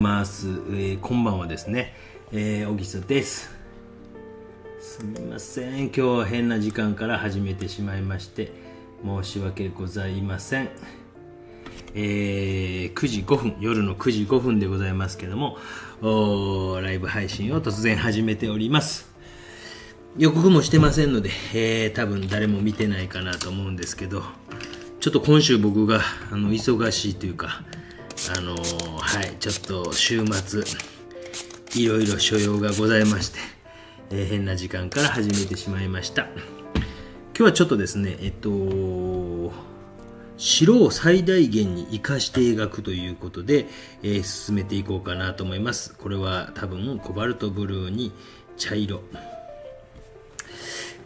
ます。こんばんはですね。小木曽です。すみません。今日は変な時間から始めてしまいまして申し訳ございません。9時5分、夜の9時5分でございますけども、ライブ配信を突然始めております。予告もしてませんので、多分誰も見てないかなと思うんですけど、ちょっと今週僕が忙しいというか、ちょっと週末いろいろ所用がございまして、変な時間から始めてしまいました。今日はちょっとですね、白を最大限に生かして描くということで、進めていこうかなと思います。これは多分コバルトブルーに茶色。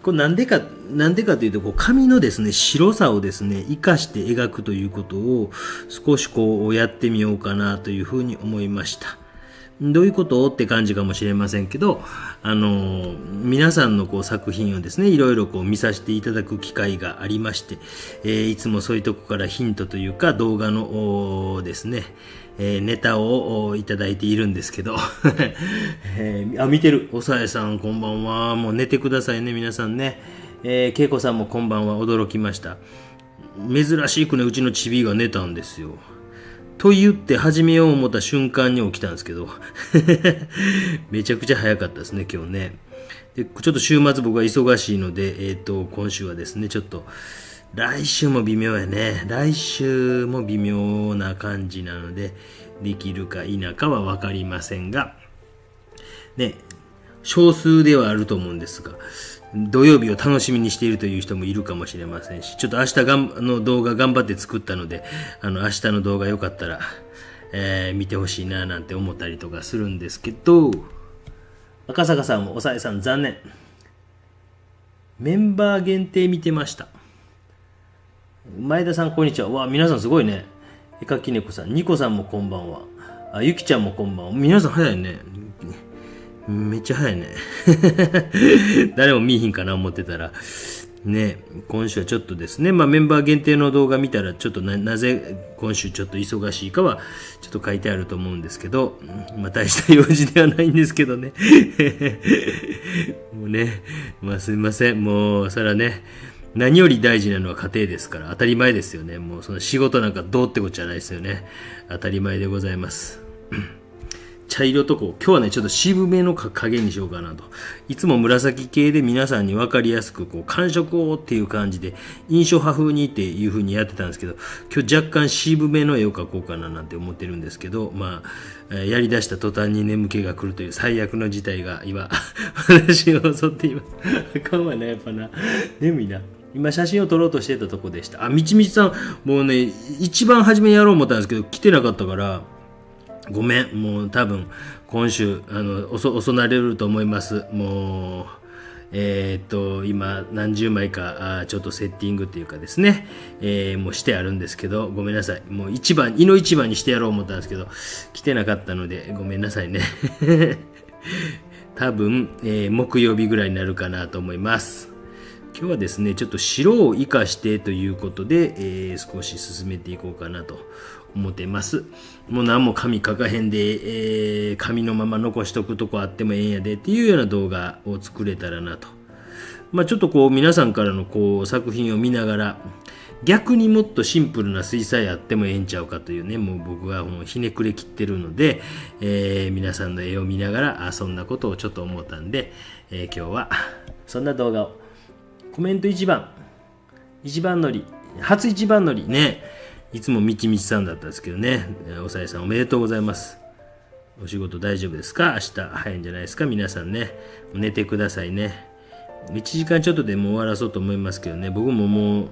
これなんでかというと、紙のですね、白さをですね、生かして描くということを少しやってみようかなというふうに思いました。どういうことって感じかもしれませんけど、皆さんの作品をですね、いろいろ見させていただく機会がありまして、いつもそういうとこからヒントというか動画のですね、ネタをいただいているんですけど見てる。おさえさんこんばんは。もう寝てくださいね皆さんね。けいこさんもこんばんは。驚きました。珍しくね、うちのチビが寝たんですよ。と言って始めよう思った瞬間に起きたんですけどめちゃくちゃ早かったですね今日ね。でちょっと週末僕は忙しいので、今週はですね、ちょっと来週も微妙やね。来週も微妙な感じなので、できるか否かは分かりませんが、ね、少数ではあると思うんですが、土曜日を楽しみにしているという人もいるかもしれませんし、ちょっと明日の動画頑張って作ったので、明日の動画よかったら、見てほしいななんて思ったりとかするんですけど、赤坂さんもおさえさん残念。メンバー限定見てました。前田さんこんにちは。わあ、皆さんすごいね。絵描き猫さん、ニコさんもこんばんは。あ、ゆきちゃんもこんばんは。皆さん早いね。めっちゃ早いね。誰も見えひんかな思ってたら。ね、今週はちょっとですね、メンバー限定の動画見たら、ちょっとなぜ今週ちょっと忙しいかは、ちょっと書いてあると思うんですけど、大した用事ではないんですけどね。もうね、すいません。もう、そらね、何より大事なのは家庭ですから当たり前ですよね。もうその仕事なんかどうってことじゃないですよね。当たり前でございます。茶色と今日はね、ちょっと渋めの加減にしようかなと。いつも紫系で皆さんに分かりやすく感触をっていう感じで印象派風にっていう風にやってたんですけど、今日若干渋めの絵を描こうかななんて思ってるんですけど、やりだした途端に眠気が来るという最悪の事態が今私を襲っています。あかんわな、やっぱな。眠いな。今写真を撮ろうとしてたとこでした。みちみちさん、もうね、一番初めやろう思ったんですけど、来てなかったから、ごめん。もう多分、今週、遅なれると思います。もう、今、何十枚か、ちょっとセッティングっていうかですね、もうしてあるんですけど、ごめんなさい。もう一番にしてやろう思ったんですけど、来てなかったので、ごめんなさいね。多分、木曜日ぐらいになるかなと思います。今日はですね、ちょっと白を生かしてということで、少し進めていこうかなと思ってます。もう何も紙書かへんで、紙のまま残しとくとこあってもええんやでっていうような動画を作れたらなと。ちょっと皆さんからの作品を見ながら、逆にもっとシンプルな水彩あってもええんちゃうかというね、もう僕はもうひねくれきってるので、皆さんの絵を見ながら、そんなことをちょっと思ったんで、今日はそんな動画を。コメント一番乗り、初一番乗りね。いつもみちみちさんだったんですけどね。おさえさんおめでとうございます。お仕事大丈夫ですか？明日早いんじゃないですか皆さんね。寝てくださいね。1時間ちょっとでもう終わらそうと思いますけどね。僕ももう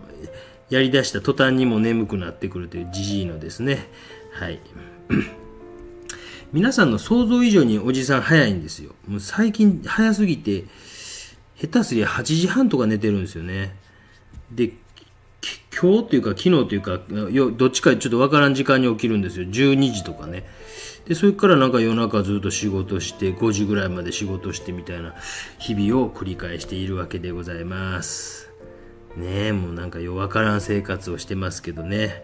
やりだした途端にも眠くなってくるというじじいのですね。はい。皆さんの想像以上におじさん早いんですよ。もう最近早すぎて、下手すりゃ8時半とか寝てるんですよね。で、今日というか昨日というか、どっちかちょっとわからん時間に起きるんですよ。12時とかね。で、それから夜中ずっと仕事して、5時ぐらいまで仕事してみたいな日々を繰り返しているわけでございます。ねえ、もうようわからん生活をしてますけどね。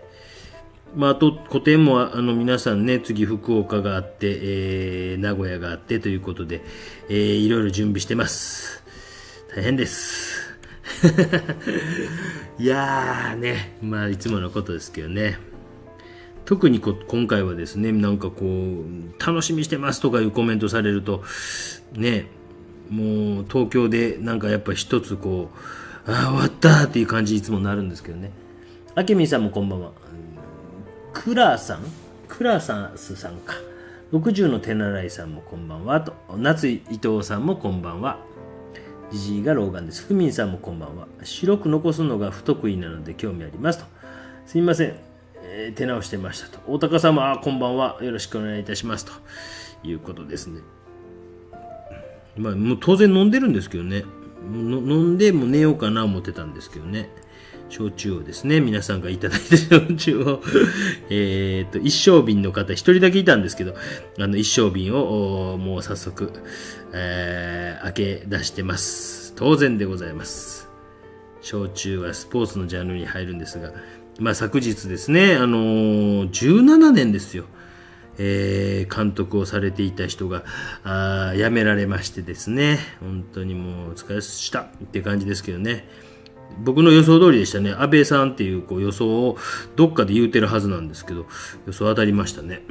あと個展も皆さんね、次福岡があって、名古屋があってということで、いろいろ準備してます。大変です。いやーね、いつものことですけどね。特に今回はですね、なんか楽しみしてますとかいうコメントされるとね、もう東京でなんかやっぱ一つ終わったっていう感じいつもなるんですけどね。あけみさんもこんばんは。クラスさんか。60の手習いさんもこんばんはと。夏井伊藤さんもこんばんは。じじいが老眼です。ふみんさんもこんばんは。白く残すのが不得意なので興味ありますと。すみません、手直してましたと。大高さんもこんばんは。よろしくお願いいたしますということですね。もう当然飲んでるんですけどね。飲んでもう寝ようかな思ってたんですけどね。焼酎をですね、皆さんがいただいた焼酎を一升瓶の方一人だけいたんですけど、一升瓶をもう早速、開け出してます。当然でございます。焼酎はスポーツのジャンルに入るんですが、昨日ですね、17年ですよ。監督をされていた人が辞められましてですね、本当にもうお疲れしたって感じですけどね。僕の予想通りでしたね。安倍さんっていう予想をどっかで言うてるはずなんですけど、予想当たりましたね。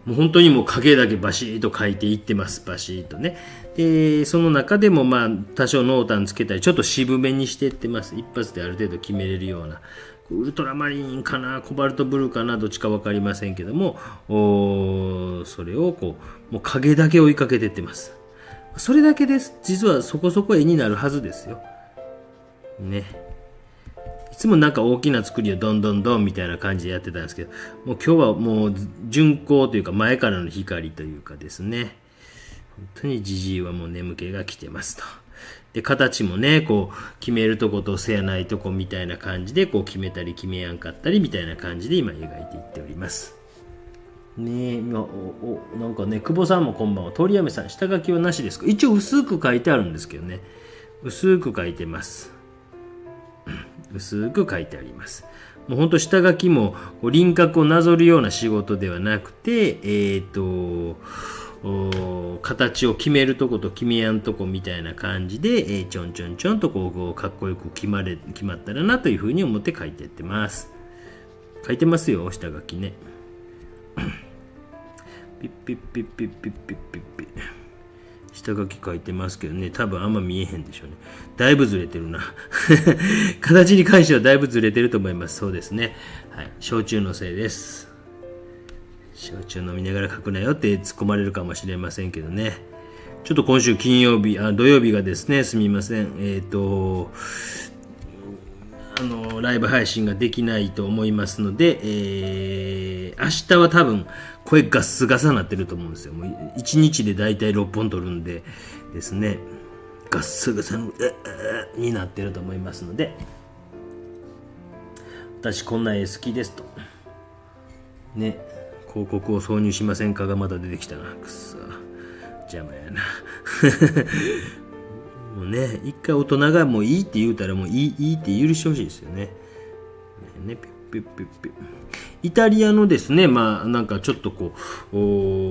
もう本当にもう影だけバシッと書いていってます。バシッとね。で、その中でも多少濃淡つけたり、ちょっと渋めにしていってます。一発である程度決めれるような。ウルトラマリンかな、コバルトブルーかな、どっちか分かりませんけども、それをもう影だけ追いかけていってます。それだけです。実はそこそこ絵になるはずですよ。ね。いつもなんか大きな作りをどんどんどんみたいな感じでやってたんですけど、もう今日はもう順光というか前からの光というかですね、本当にじじいはもう眠気が来てますと。で、形もね、決めるとことせやないとこみたいな感じで決めたり決めやんかったりみたいな感じで今描いていっております。ねえ、なんかね、久保さんもこんばんは。通りやめさん、下書きはなしですか？一応薄く書いてあるんですけどね。薄く書いてます。薄く書いてあります。もうほんと下書きも輪郭をなぞるような仕事ではなくて、形を決めるとこと決めやんとこみたいな感じで、ちょんちょんちょんとかっこよく決まったらなというふうに思って書いてやってます。書いてますよ、下書きね。ピッピッピッピッピッピッピッピッ。下書き書いてますけどね、多分あんま見えへんでしょうね。だいぶずれてるな。形に関してはだいぶずれてると思います。そうですね。はい。焼酎のせいです。焼酎飲みながら書くなよって突っ込まれるかもしれませんけどね。ちょっと今週土曜日がですね、すみません。ライブ配信ができないと思いますので、明日は多分声ガッスガサになってると思うんですよ。もう1日でだいたい6本撮るんでですね、ガッスガサになってると思いますので、私こんな絵好きですと。ね、広告を挿入しませんかがまだ出てきたな。くっそ、邪魔やな。もうね、一回大人がもういいって言うたらもういいって許してほしいですよね。ね、ピッピッピッピッ。イタリアのですね、なんかちょっと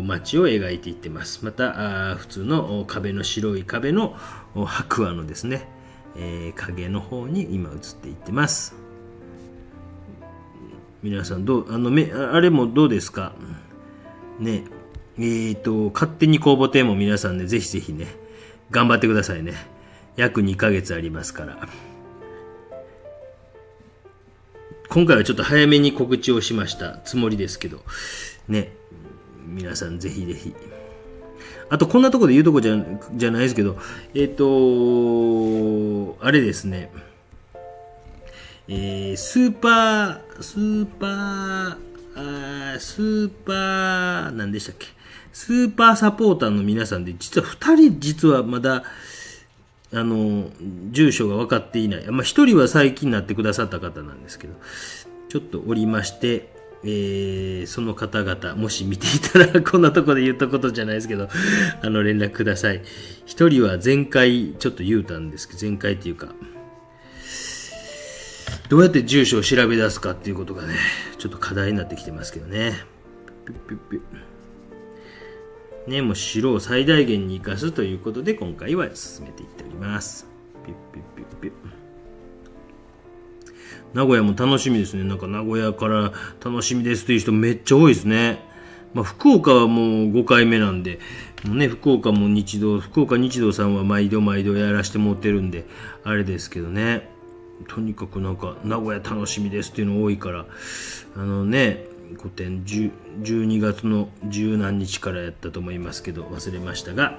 街を描いていってます。また普通の白い壁の白亜のですね、影の方に今映っていってます。皆さんあれもどうですかね。勝手に公募展も皆さんね、ぜひぜひね、頑張ってくださいね。約2ヶ月ありますから。今回はちょっと早めに告知をしましたつもりですけど、ね、皆さんぜひぜひ。あとこんなとこで言うとこじゃないですけど、あれですね、スーパー何でしたっけ、スーパーサポーターの皆さんで実は2人まだ住所が分かっていない。1人は最近なってくださった方なんですけど、ちょっとおりまして、その方々もし見ていたらこんなとこで言ったことじゃないですけど連絡ください。1人は前回ちょっと言うたんですけど、前回っていうかどうやって住所を調べ出すかっていうことがね、ちょっと課題になってきてますけどね。ピュッピュッピュッね、もう白を最大限に生かすということで、今回は進めていっております。ピュッピュッピュッピュッ。名古屋も楽しみですね。なんか名古屋から楽しみですという人めっちゃ多いですね。まあ、福岡はもう5回目なんで、もうね、福岡日動さんは毎度やらしてもってるんで、あれですけどね。とにかくなんか名古屋楽しみですっていうの多いから、個展12月の十何日からやったと思いますけど、忘れましたが、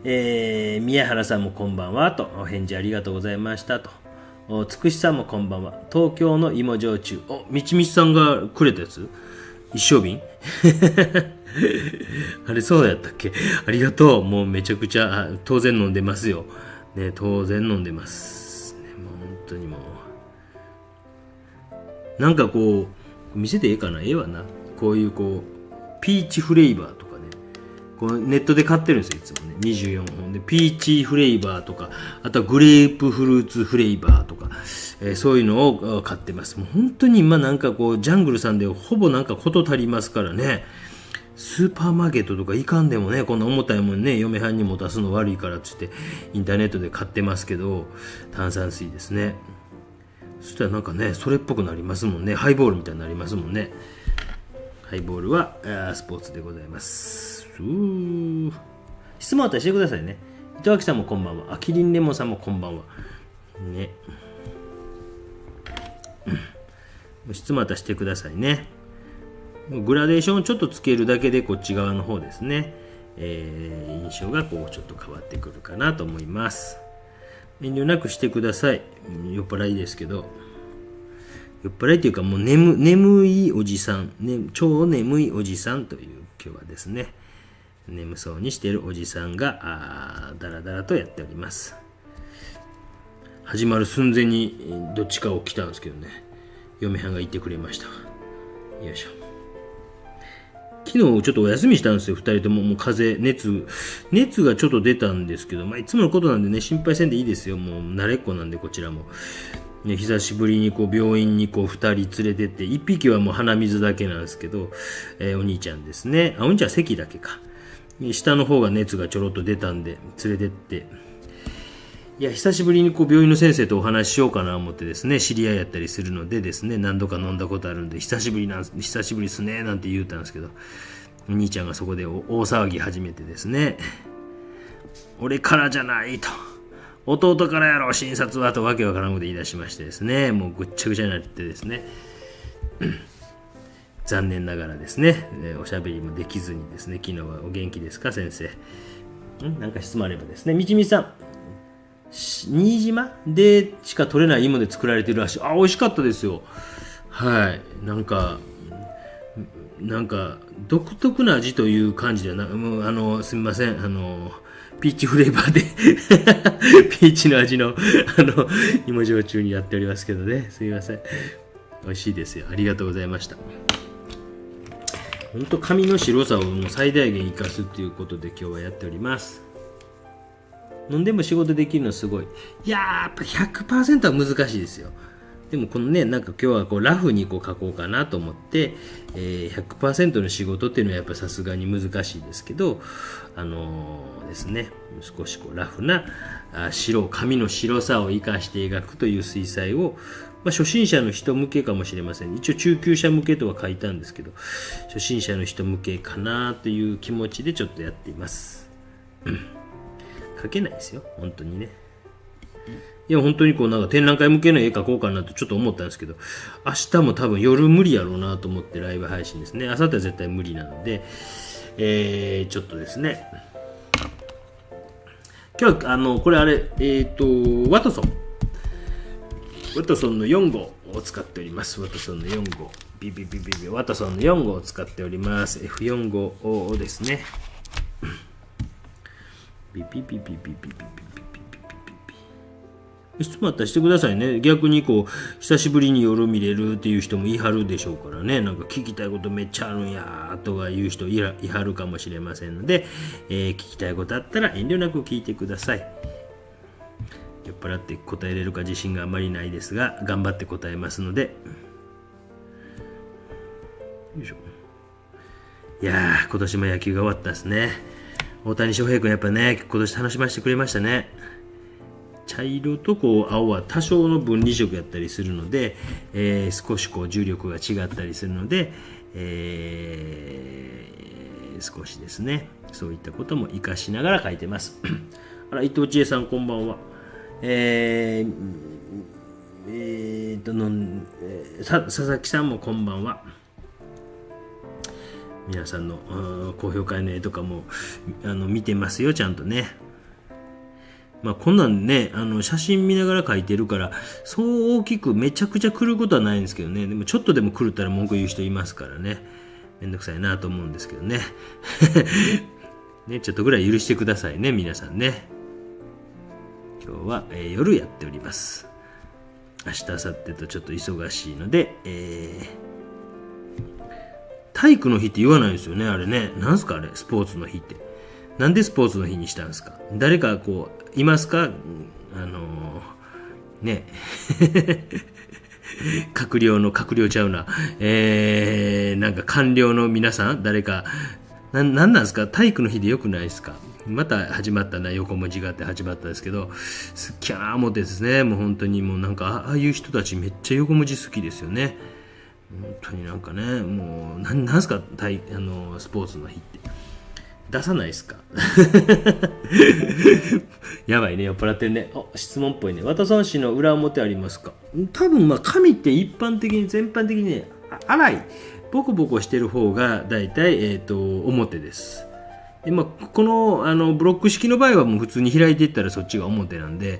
宮原さんもこんばんはとお返事ありがとうございましたと。つくしさんもこんばんは。東京の芋焼酎。みちみちさんがくれたやつ一升瓶あれそうやったっけ。ありがとう。もうめちゃくちゃ当然飲んでますよ。ね、当然飲んでます。ね、もう本当にもう。なんかこう、見せてええかな、ええわな。こういうピーチフレーバーとかね。こうネットで買ってるんですよ、いつもね。24本で。ピーチフレーバーとか、あとはグレープフルーツフレーバーとか、そういうのを買ってます。もう本当に今なんかジャングルさんでほぼなんかこと足りますからね。スーパーマーケットとか行かんでもね、こんな重たいもんね、嫁はんに持たすの悪いからって言って、インターネットで買ってますけど、炭酸水ですね。そしたらなんかね、それっぽくなりますもんね。ハイボールみたいになりますもんね。ハイボールはスポーツでございます。質問あったらしてくださいね。糸脇さんもこんばんは。キリンレモンさんもこんばんは。ね。質問あったらしてくださいね。グラデーションをちょっとつけるだけでこっち側の方ですね、印象がちょっと変わってくるかなと思います。遠慮なくしてください。酔っ払いですけど、酔っ払いというかもう眠いおじさん、超眠いおじさんという今日はですね、眠そうにしているおじさんがだらだらとやっております。始まる寸前にどっちかを来たんですけどね、嫁はんが言ってくれました。よいしょ。昨日ちょっとお休みしたんですよ、2人とも。もう熱がちょっと出たんですけど、いつものことなんでね、心配せんでいいですよ。もう慣れっこなんで、こちらも。ね、久しぶりに病院に2人連れてって、1匹はもう鼻水だけなんですけど、お兄ちゃんですね。お兄ちゃんは咳だけか。下の方が熱がちょろっと出たんで、連れてって、いや、久しぶりに病院の先生とお話ししようかな思ってですね、知り合いやったりするのでですね、何度か飲んだことあるんで、久しぶりですね、なんて言うたんですけど、お兄ちゃんがそこで大騒ぎ始めてですね、俺からじゃないと、弟からやろ、診察はとわけわからんこと言い出しましてですね、もうぐっちゃぐちゃになってですね、残念ながらですね、おしゃべりもできずにですね、昨日はお元気ですか、先生。なんか質問あればですね、みちみさん。新島でしか取れない芋で作られてるらしい。美味しかったですよ。はい。なんか独特な味という感じではな、もうすみません。ピーチフレーバーでピーチの味の芋焼酎にやっておりますけどね。すみません。美味しいですよ。ありがとうございました。本当髪の白さをもう最大限生かすっていうことで今日はやっております。飲んでも仕事できるのすごい。いやー、やっぱ 100% は難しいですよ。でもこのね、なんか今日はラフに書こうかなと思って、100% の仕事っていうのはやっぱさすがに難しいですけど、ですね、少しラフな髪の白さを生かして描くという水彩を、初心者の人向けかもしれません。一応中級者向けとは書いたんですけど、初心者の人向けかなという気持ちでちょっとやっています。描けないですよ、本当にね。いや、本当になんか展覧会向けの絵描こうかなとちょっと思ったんですけど、明日も多分夜無理やろうなと思ってライブ配信ですね。明後日は絶対無理なので、ちょっとですね。今日は、これあれ、ワトソンの4号を使っております。ワトソンの4号。ワトソンの4号を使っております。F4 号をですね。質問あったらしてくださいね。逆に久しぶりに夜見れるっていう人もいはるでしょうからね。なんか聞きたいことめっちゃあるんやとかいう人いはるかもしれませんので、聞きたいことあったら遠慮なく聞いてください。酔っ払って答えれるか自信があまりないですが、頑張って答えますので。よいしょ。いやー、今年も野球が終わったですね。大谷翔平君やっぱね、今年楽しませてくれましたね。茶色とこう青は多少の分離色やったりするので、少しこう重力が違ったりするので、少しですね、そういったことも活かしながら書いてます。あら、伊藤千恵さんこんばんは。佐々木さんもこんばんは。皆さんの高評価の絵とかも見てますよ、ちゃんとね。まあこんなんね、写真見ながら描いてるから、そう大きくめちゃくちゃ来ることはないんですけどね。でもちょっとでも狂ったら文句言う人いますからね。めんどくさいなと思うんですけどね。ね、ちょっとぐらい許してくださいね、皆さんね。今日は、夜やっております。明日、明後日とちょっと忙しいので、体育の日って言わないんですよね、あれね。なんすかあれ、スポーツの日って。なんでスポーツの日にしたんですか？誰かこう、いますか？ね。閣僚ちゃうな。なんか官僚の皆さん誰か、なんですか？体育の日でよくないですか？また始まったな、横文字があって始まったんですけど、すっきゃー思ってですね、もう本当にもうなんか、ああいう人たちめっちゃ横文字好きですよね。本当になんかね、もう、なんすか、スポーツの日って。出さないですか？やばいね、酔っ払ってるね。質問っぽいね。渡孫子の裏表ありますか？多分、まあ、紙って全般的にね、粗い、ボコボコしてる方が大体、表です。でまあ、このブロック式の場合はもう普通に開いていったらそっちが表なんで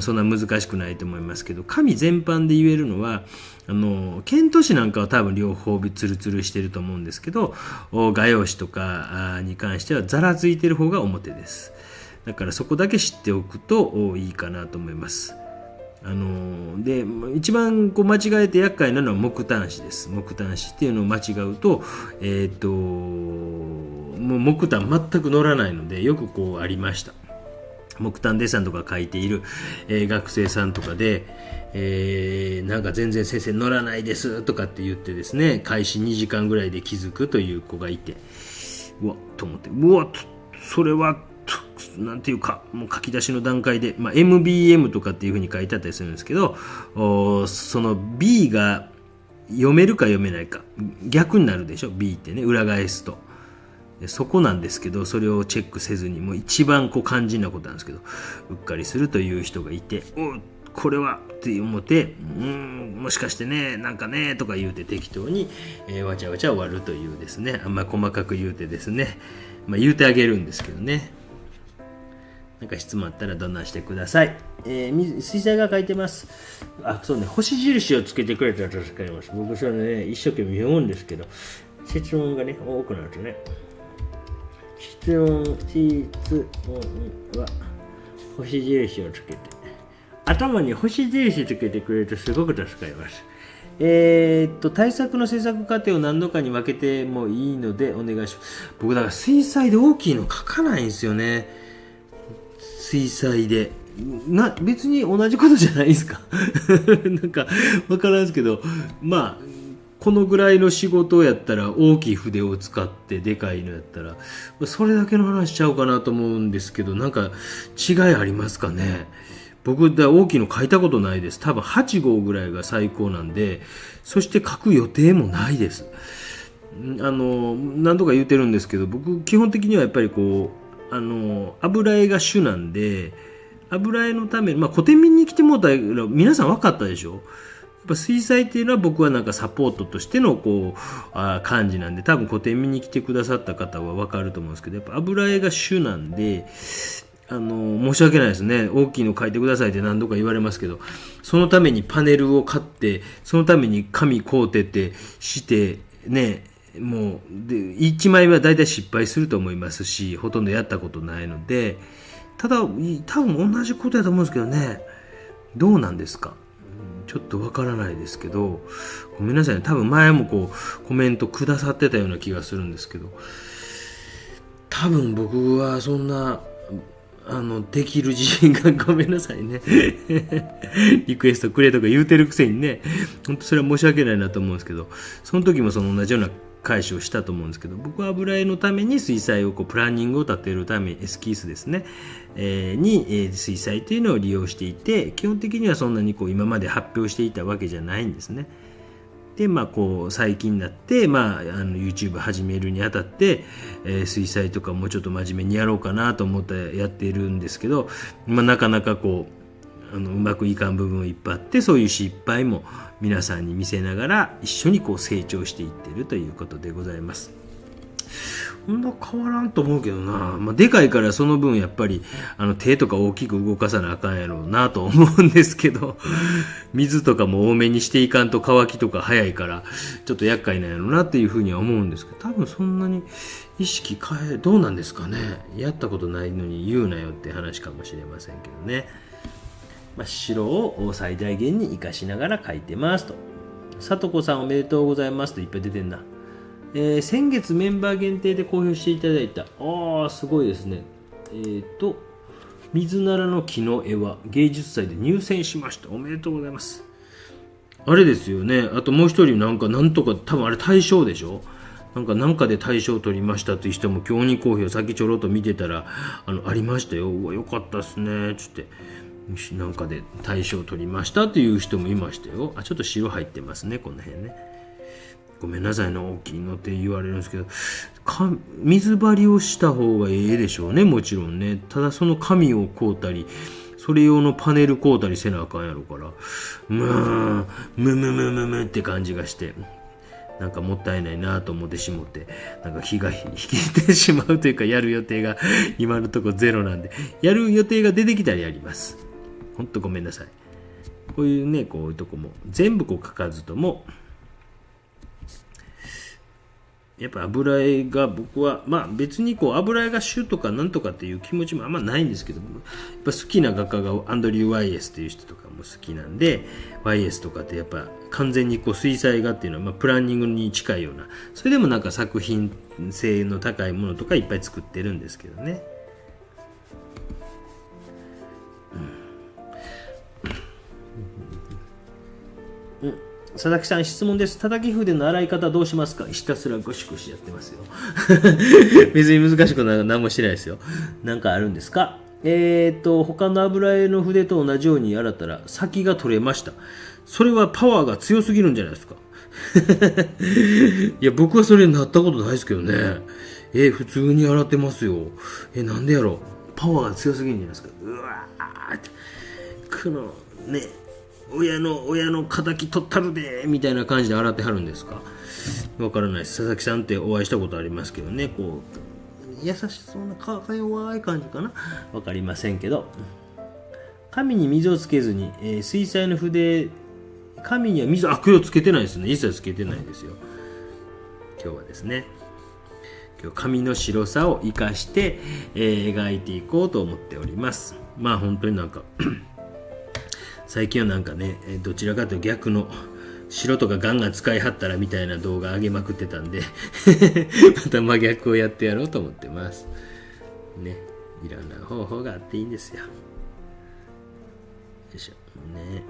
そんな難しくないと思いますけど、紙全般で言えるのはケント紙なんかは多分両方ツルツルしてると思うんですけど、画用紙とかに関してはザラついてる方が表です。だからそこだけ知っておくといいかなと思います。で一番こう間違えて厄介なのは木炭紙です。木炭紙っていうのを間違うともう木炭全く乗らないのでよくこうありました。木炭デッサンとか書いている、学生さんとかで、なんか全然先生乗らないですとかって言ってですね、開始2時間ぐらいで気づくという子がいて、うわっと思って、それはなんていうかもう書き出しの段階で、MBM とかっていう風に書いてあったりするんですけど、その B が読めるか読めないか逆になるでしょ。 B ってね、裏返すとそこなんですけど、それをチェックせずにもう一番こう肝心なことなんですけどうっかりするという人がいて、これはって思ってもしかしてねなんかねとか言うて適当に、わちゃわちゃ終わるというですね、あんま細かく言うてですね、言うてあげるんですけどね。なんか質問あったらどんなんしてください。水彩画描いてます。そうね、星印をつけてくれたら助かります。僕それね一生懸命読むんですけど、質問がね多くなるとね、質問は星印をつけて、頭に星印つけてくれるとすごく助かります。対策の制作過程を何度かに分けてもいいのでお願いします。僕だから水彩で大きいの描かないんですよね。水彩で別に同じことじゃないですか。なんか分からんですけど、このぐらいの仕事やったら大きい筆を使ってでかいのやったらそれだけの話しちゃうかなと思うんですけど、なんか違いありますかね。僕大きいの書いたことないです。多分8号ぐらいが最高なんで、そして書く予定もないです。何度か言ってるんですけど、僕基本的にはやっぱりこう油絵が主なんで、油絵のために、古典見に来てもらったら皆さん分かったでしょ。やっぱ水彩っていうのは僕はなんかサポートとしてのこう感じなんで、多分古典見に来てくださった方は分かると思うんですけど、やっぱ油絵が主なんで申し訳ないですね。大きいの描いてくださいって何度か言われますけど、そのためにパネルを買って、そのために紙買うてってしてね、もうで1枚目はだいたい失敗すると思いますし、ほとんどやったことないので、ただ多分同じことやと思うんですけどね。どうなんですか？ちょっとわからないですけど、ごめんなさいね。多分前もこうコメントくださってたような気がするんですけど、多分僕はそんなできる自信がごめんなさいねリクエストくれとか言うてるくせにね、本当それは申し訳ないなと思うんですけど、その時もその同じような解消したと思うんですけど、僕は油絵のために水彩をプランニングを立てるためエスキースですね、に、水彩というのを利用していて、基本的にはそんなに今まで発表していたわけじゃないんですね。で最近になって、YouTube 始めるにあたって、水彩とかもうちょっと真面目にやろうかなと思ってやっているんですけど、なかなかうまくいかん部分がいっぱいあって、そういう失敗も皆さんに見せながら一緒に成長していっているということでございます。そんな変わらんと思うけどな、でかいからその分やっぱり手とか大きく動かさなあかんやろうなと思うんですけど、水とかも多めにしていかんと乾きとか早いからちょっと厄介なんやろうなっていうふうには思うんですけど、多分そんなに意識どうなんですかね。やったことないのに言うなよって話かもしれませんけどね。白を最大限に活かしながら描いてますと。さとこさんおめでとうございますといっぱい出てんな。先月メンバー限定で公表していただいた、すごいですね。水ならの木の絵は芸術祭で入選しました。おめでとうございます。あれですよね。あともう一人なんとか多分あれ大賞でしょ。なんかで大賞を取りましたという人も今日に公表、さっきちょろっと見てたらありましたよ。よかったですねつって。なんかで大賞を取りましたという人もいましたよ。ちょっと白入ってますねこの辺ね。ごめんなさいね、大きいのって言われるんですけど、水張りをした方がええでしょうね、もちろんね。ただその紙を買うたり、それ用のパネル買うたりせなあかんやろから、むって感じがして、もったいないなと思ってしもって、気が引いてしまうというか、やる予定が今のところゼロなんで、やる予定が出てきたらやります。ほんとごめんなさい。こういうね、こういうとこも全部書かずとも、やっぱ油絵が僕は別に油絵が主とかなんとかっていう気持ちもあんまないんですけど、やっぱ好きな画家がアンドリュー・ワイエスっていう人とかも好きなんで、ワイエスとかってやっぱ完全に水彩画っていうのはプランニングに近いような、それでも作品性の高いものとかいっぱい作ってるんですけどね。佐々木さん質問です。叩き筆の洗い方どうしますか？ひたすらゴシゴシやってますよ別に難しく何もしてないですよ。なんかあるんですか？他の油絵の筆と同じように洗ったら先が取れました。それはパワーが強すぎるんじゃないですかいや僕はそれになったことないですけどね。普通に洗ってますよ。なんでやろう。パワーが強すぎるんじゃないですか。うわーってこのね、親の敵取ったるでみたいな感じで洗ってはるんですか？わからないです。佐々木さんってお会いしたことありますけどね、優しそうなか弱い感じかな、わかりませんけど、紙に水をつけずに、水彩の筆、紙には水今日つけてないですね。一切つけてないですよ。今日はですね、紙の白さを生かして、描いていこうと思っております。本当に最近はどちらかというと逆の白とかガンガン使いはったらみたいな動画上げまくってたんでまた真逆をやってやろうと思ってますね。いろんな方法があっていいんですよ。よいしょね。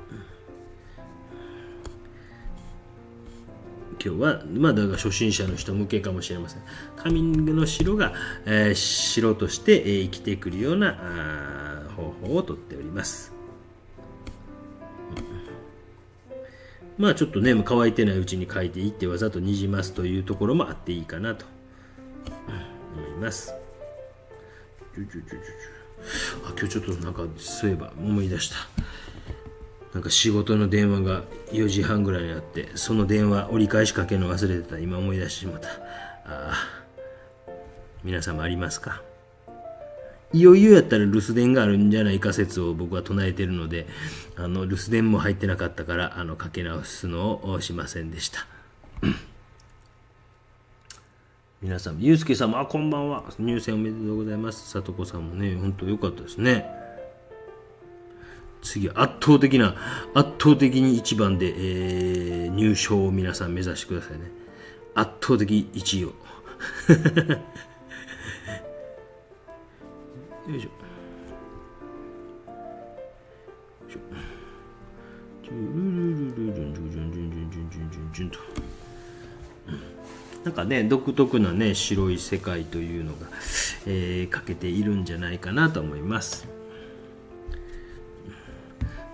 今日はだから初心者の人向けかもしれません。紙の白が、白として、生きてくるような方法をとっております。ちょっとね、乾いてないうちに書いていってわざとにじますというところもあっていいかなと思います。今日ちょっとそういえば思い出した。仕事の電話が4時半ぐらいにあって、その電話折り返しかけるの忘れてた。今思い出してしまった。皆様ありますか？いよいよやったら留守電があるんじゃないか説を僕は唱えているので、留守電も入ってなかったからかけ直すのをしませんでした皆さん、ゆうすけさんもこんばんは。入選おめでとうございます。さとこさんもね、本当良かったですね。次は圧倒的に1番で、入賞を皆さん目指してくださいね。圧倒的1位をよいしょ。なんかね、独特なね、白い世界というのが、描けているんじゃないかなと思います。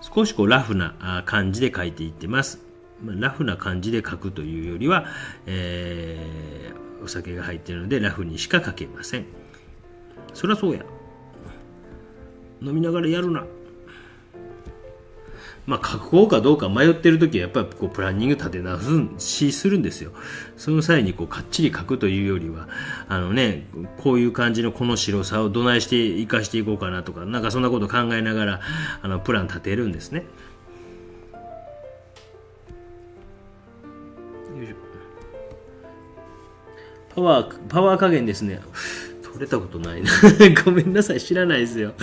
少しこうラフな感じで描いていってます。ラフな感じで描くというよりは、お酒が入っているのでラフにしか描けません。そりゃそうや。飲みながらやるな。書こうかどうか迷ってる時はやっぱりこうプランニング立て直しするんですよ。その際にこうかっちり書くというよりはこういう感じのこの白さをどないして生かしていこうかなとか、なんかそんなこと考えながらプラン立てるんですね。よいしょ。パワー加減ですね。取れたことないなごめんなさい、知らないですよ。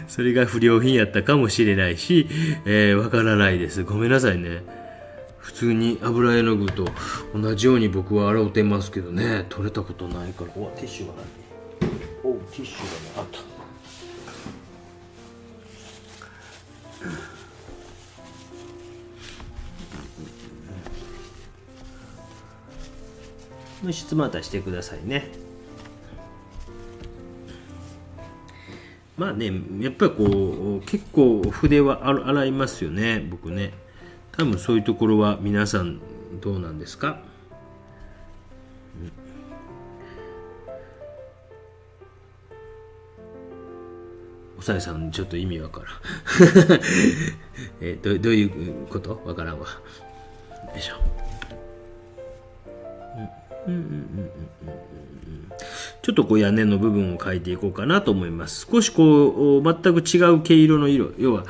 それが不良品やったかもしれないし、わからないです。ごめんなさいね。普通に油絵の具と同じように僕は洗うてますけどね、取れたことないから。ティッシュがない。ティッシュがない。あった。質またしてくださいね。やっぱりこう結構筆は洗いますよね、僕ね。多分そういうところは皆さんどうなんですか？おさえさんちょっと意味わからんどういうことわからんわ。よいしょ。ちょっとこう屋根の部分を描いていこうかなと思います。少しこう全く違う毛色の色、要は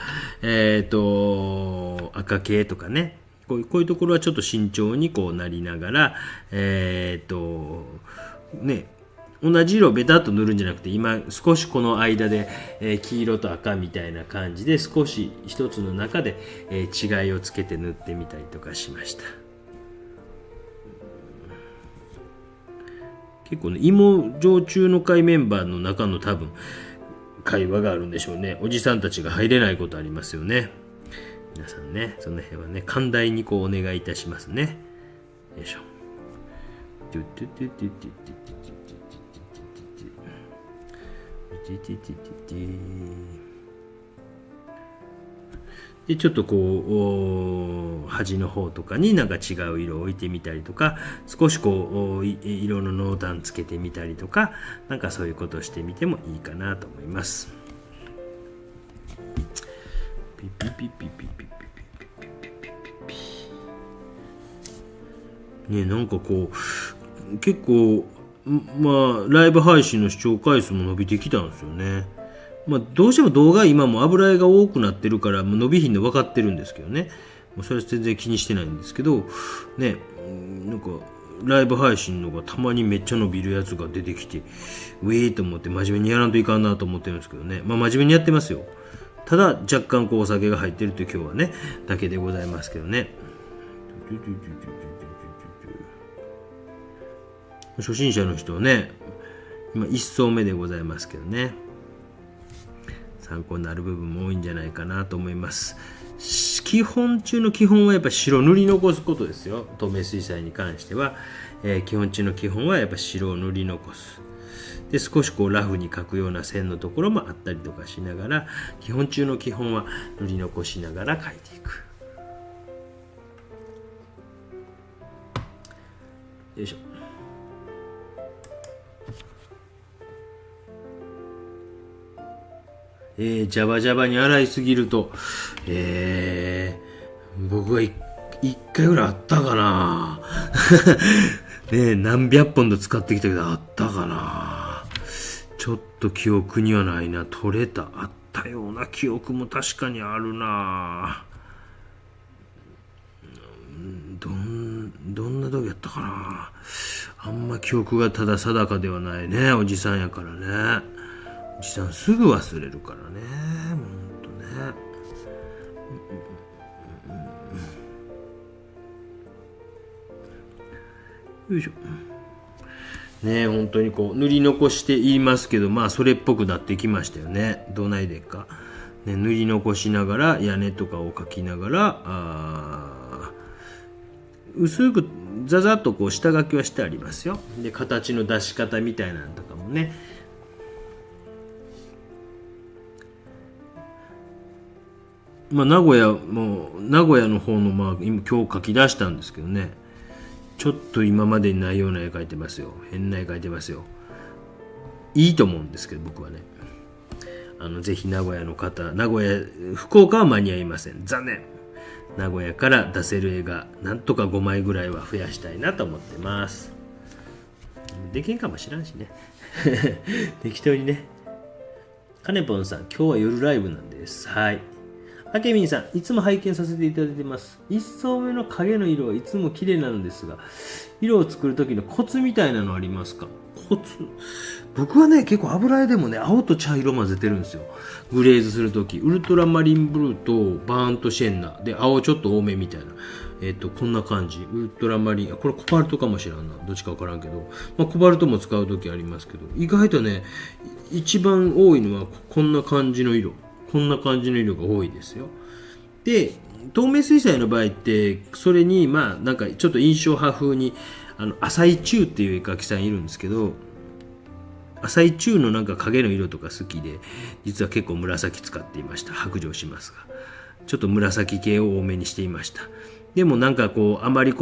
赤系とかね、こういうところはちょっと慎重にこうなりながら同じ色をベタっと塗るんじゃなくて、今少しこの間で、黄色と赤みたいな感じで少し一つの中で、違いをつけて塗ってみたりとかしました。結構ね、芋焼酎の会メンバーの中の多分会話があるんでしょうね。おじさんたちが入れないことありますよね。皆さんね、その辺はね、寛大にこうお願いいたしますね。よいしょ。でちょっとこう端の方とかになんか違う色を置いてみたりとか、少しこう色の濃淡つけてみたりとか、なんかそういうことをしてみてもいいかなと思います。ピピピピピピピピピピピね、なんかこう結構ライブ配信の視聴回数も伸びてきたんですよね。どうしても動画今も油絵が多くなってるから伸びひんの分かってるんですけどね。それは全然気にしてないんですけどね、なんかライブ配信のがたまにめっちゃ伸びるやつが出てきて、ウェーと思って真面目にやらんといかんなと思ってるんですけどね。真面目にやってますよ。ただ若干こうお酒が入ってるという今日はねだけでございますけどね。初心者の人はね、今1層目でございますけどね、参考になる部分も多いんじゃないかなと思います。基本中の基本はやっぱ白塗り残すことですよ。透明水彩に関しては、基本中の基本はやっぱ白を塗り残す。で少しこうラフに描くような線のところもあったりとかしながら、基本中の基本は塗り残しながら描いていく。よいしょ。ジャバジャバに洗いすぎると、僕は一回ぐらいあったかなね、何百本と使ってきたけどあったかな。ちょっと記憶にはないな。取れたあったような記憶も確かにあるな。どんな時やったかな。あんま記憶がただ定かではないね。おじさんやからね。おじさんすぐ忘れるからね。ほんとね。よいしょ。ね、本当にこう塗り残して言いますけど、それっぽくなってきましたよね。どないでっか。ね、塗り残しながら屋根とかを描きながら薄くザザッとこう下書きはしてありますよ。で形の出し方みたいなのとかもね、名古屋の方の今日書き出したんですけどね、ちょっと今までにないような絵描いてますよ。変な絵描いてますよ。いいと思うんですけど僕はね、ぜひ名古屋の方、福岡は間に合いません。残念。名古屋から出せる絵がなんとか5枚ぐらいは増やしたいなと思ってます。できんかもしらんしね。適当にね。かねぽんさん、今日は夜ライブなんです。はい。あけみんさん、いつも拝見させていただいています。一層目の影の色はいつも綺麗なのですが、色を作る時のコツみたいなのありますか？コツ？僕はね、結構油絵でもね、青と茶色混ぜてるんですよ。グレーズする時、ウルトラマリンブルーとバーンとシェンナで、青ちょっと多めみたいな。こんな感じ。ウルトラマリン、これコバルトかもしれんな。どっちかわからんけど、コバルトも使う時ありますけど、意外とね、一番多いのはこんな感じの色。こんな感じの色が多いですよ。で、透明水彩の場合って、それに、なんかちょっと印象派風に、浅井中っていう絵描きさんいるんですけど、浅井中のなんか影の色とか好きで、実は結構紫使っていました。白状しますが。ちょっと紫系を多めにしていました。でもなんかあまりう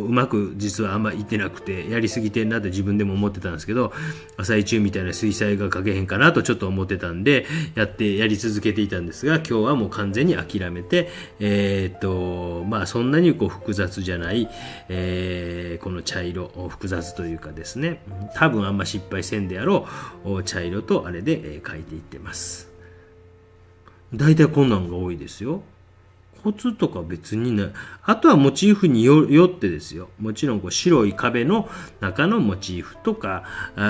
まく実はあんまいってなくて、やりすぎてんなって自分でも思ってたんですけど、浅井中みたいな水彩が描けへんかなとちょっと思ってたんで、やり続けていたんですが、今日はもう完全に諦めて、そんなに複雑じゃない、この茶色、複雑というかですね、多分あんま失敗せんであろう茶色とあれで描いていってます。大体こんなんが多いですよ。コツとか別にない。あとはモチーフによってですよ。もちろん白い壁の中のモチーフとかも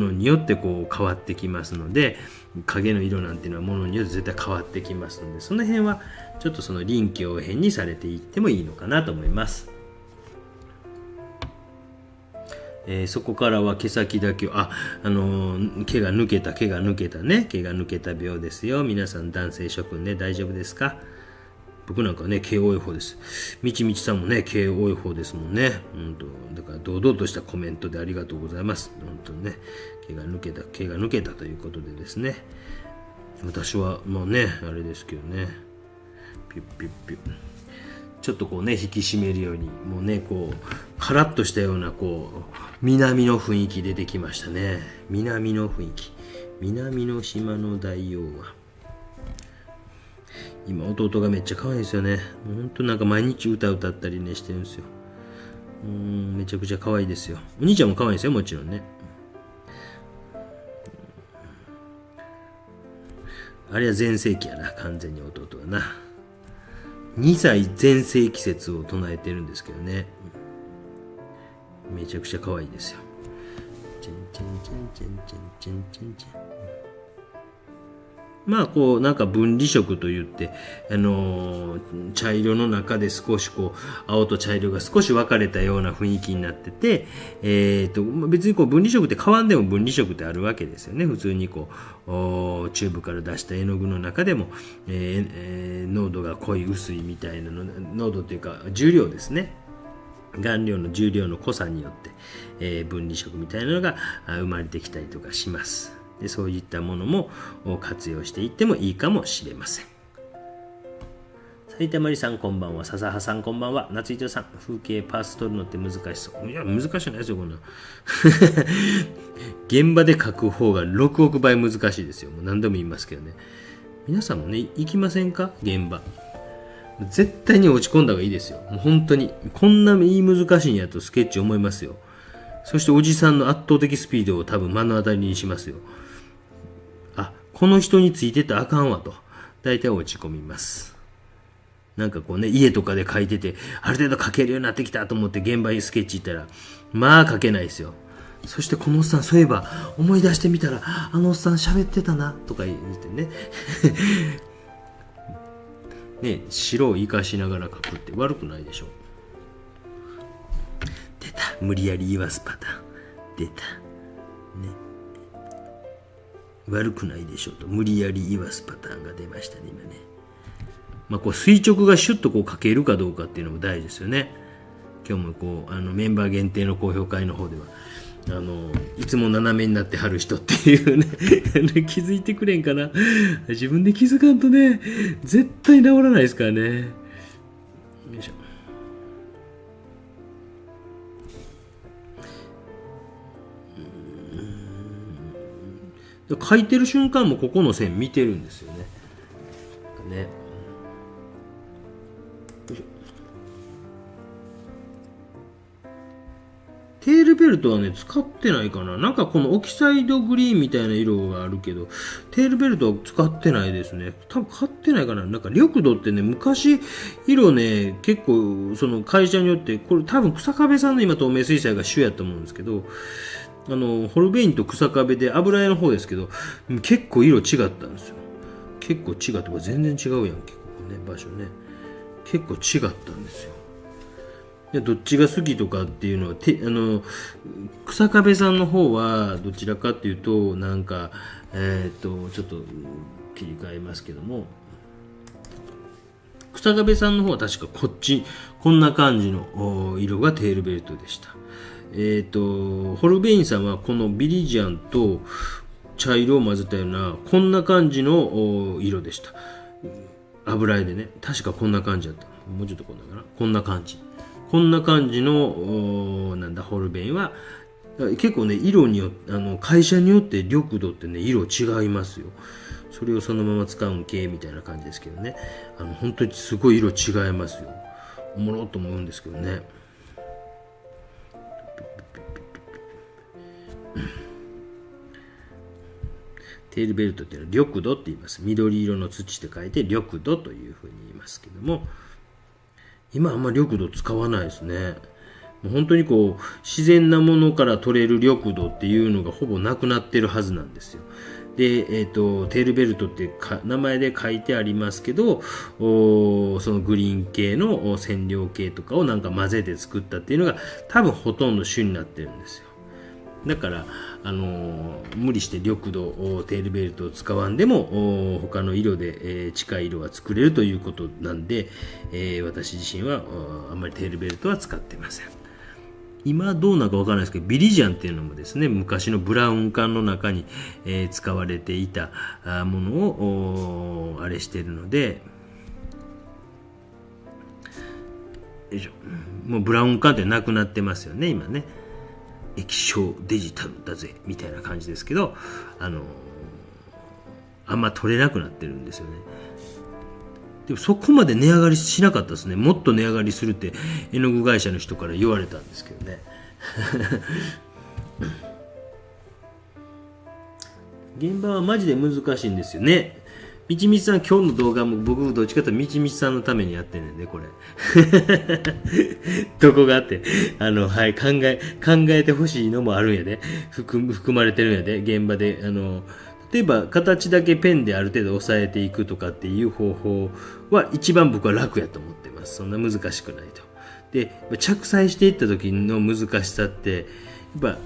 のによって変わってきますので、影の色なんていうのはものによって絶対変わってきますので、その辺はちょっとその臨機応変にされていってもいいのかなと思います。そこからは毛先だけを毛が抜けたね、毛が抜けた病ですよ。皆さん男性諸君ね、大丈夫ですか？僕なんかね、毛多い方です。みちみちさんもね、毛多い方ですもんね。だから堂々としたコメントでありがとうございます。本当にね、毛が抜けたということでですね。私はもうね、あれですけどね、ピュッピュッピュッ。ちょっと引き締めるように、もうね、カラッとしたような、南の雰囲気出てきましたね。南の雰囲気。南の島の大王は。今弟がめっちゃ可愛いですよね。ほんとなんか毎日歌ったりねしてるんですよ。めちゃくちゃ可愛いですよ。お兄ちゃんも可愛いですよ、もちろんね。あれは全盛期やな、完全に弟はな。2歳全盛期説を唱えてるんですけどね。めちゃくちゃ可愛いですよ。チンチンチンチンチンチンチンチン。なんか分離色といって、茶色の中で少し青と茶色が少し分かれたような雰囲気になってて、別に分離色って変わんでも分離色ってあるわけですよね。普通にチューブから出した絵の具の中でも、濃度が濃い薄いみたいなの、濃度というか重量ですね。顔料の重量の濃さによって、分離色みたいなのが生まれてきたりとかします。でそういったものも活用していってもいいかもしれません。埼玉里さんこんばんは。笹葉さんこんばんは。夏糸さん、風景パース取るのって難しそう。いや難しくないですよこんな現場で描く方が6億倍難しいですよ。もう何度も言いますけどね。皆さんもね行きませんか？現場絶対に落ち込んだ方がいいですよ。もう本当にこんなに難しいんやとスケッチ思いますよ。そしておじさんの圧倒的スピードを多分目の当たりにしますよ。この人についてたらあかんわと大体落ち込みます。なんか家とかで描いててある程度描けるようになってきたと思って現場にスケッチ行ったら描けないですよ。そしてこのおっさんそういえば思い出してみたらあのおっさん喋ってたなとか言ってねね、白を生かしながら描くって悪くないでしょ。出た、無理やり言わすパターン出たね。悪くないでしょうと無理やり言わすパターンが出ましたね、今ね。こう垂直がシュッとこう書けるかどうかっていうのも大事ですよね。今日もこうメンバー限定の高評会の方ではいつも斜めになってはる人っていうね気づいてくれんかな。自分で気づかんとね絶対治らないですからね。よいしょ。書いてる瞬間もここの線見てるんですよね。よいしょ。テールベルトはね使ってないかな。なんかこのオキサイドグリーンみたいな色があるけどテールベルトは使ってないですね。多分買ってないかな。なんか緑土ってね昔色ね結構その会社によってこれ多分草壁さんの今透明水彩が主やと思うんですけどホルベインと草壁で油絵の方ですけど結構色違ったんですよ。結構違ってこれ全然違うやん結構ね場所ね結構違ったんですよ。でどっちが好きとかっていうのは草壁さんの方はどちらかっていうとなんかちょっと切り替えますけども草壁さんの方は確かこんな感じの色がテールベルトでした。ホルベインさんはこのビリジアンと茶色を混ぜたようなこんな感じの色でした。油絵でね確かこんな感じだった。もうちょっとこんなかなこんな感じのホルベインは結構ね色によって会社によって緑土ってね色違いますよ。それをそのまま使うんけみたいな感じですけどね本当にすごい色違いますよ。おもろと思うんですけどね。テールベルトっていうのは緑土って言います。緑色の土って書いて緑土というふうに言いますけども今あんま緑土使わないですね。もう本当にこう自然なものから取れる緑土っていうのがほぼなくなってるはずなんですよ。で、テールベルトって名前で書いてありますけどそのグリーン系の染料系とかをなんか混ぜて作ったっていうのが多分ほとんど主になってるんですよ。だから無理して緑土テールベルトを使わんでも他の色で、近い色は作れるということなんで、私自身はあんまりテールベルトは使ってません。今どうなのかわからないですけどビリジアンっていうのもですね昔のブラウン管の中に、使われていたものをあれしているのでよいしょ。もうブラウン管ってなくなってますよね今ね。液晶デジタルだぜみたいな感じですけどあんま取れなくなってるんですよね。でもそこまで値上がりしなかったですね。もっと値上がりするって絵の具会社の人から言われたんですけどね現場はマジで難しいんですよね。みちみちさん今日の動画も僕どっちかというとみちみちさんのためにやってんねんねこれどこがあってはい考えてほしいのもあるんやで含まれてるんやで現場で例えば形だけペンである程度押さえていくとかっていう方法は一番僕は楽やと思ってます。そんな難しくないと。で着彩していった時の難しさってやっぱ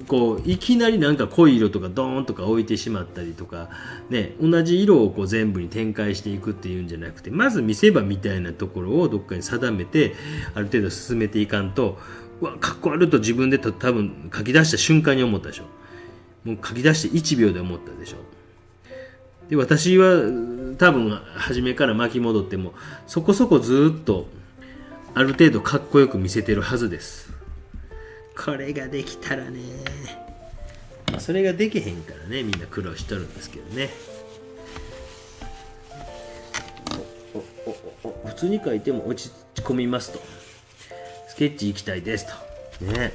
こういきなりなんか濃い色とかドーンとか置いてしまったりとか、ね、同じ色をこう全部に展開していくっていうんじゃなくてまず見せ場みたいなところをどっかに定めてある程度進めていかんとかっこ悪いと自分で多分書き出した瞬間に思ったでしょ。もう書き出して1秒で思ったでしょ。で私は多分初めから巻き戻ってもそこそこずっとある程度かっこよく見せてるはずです。これができたらね、それができへんからねみんな苦労しとるんですけどね。普通に書いても落ち込みますとスケッチ行きたいですとね。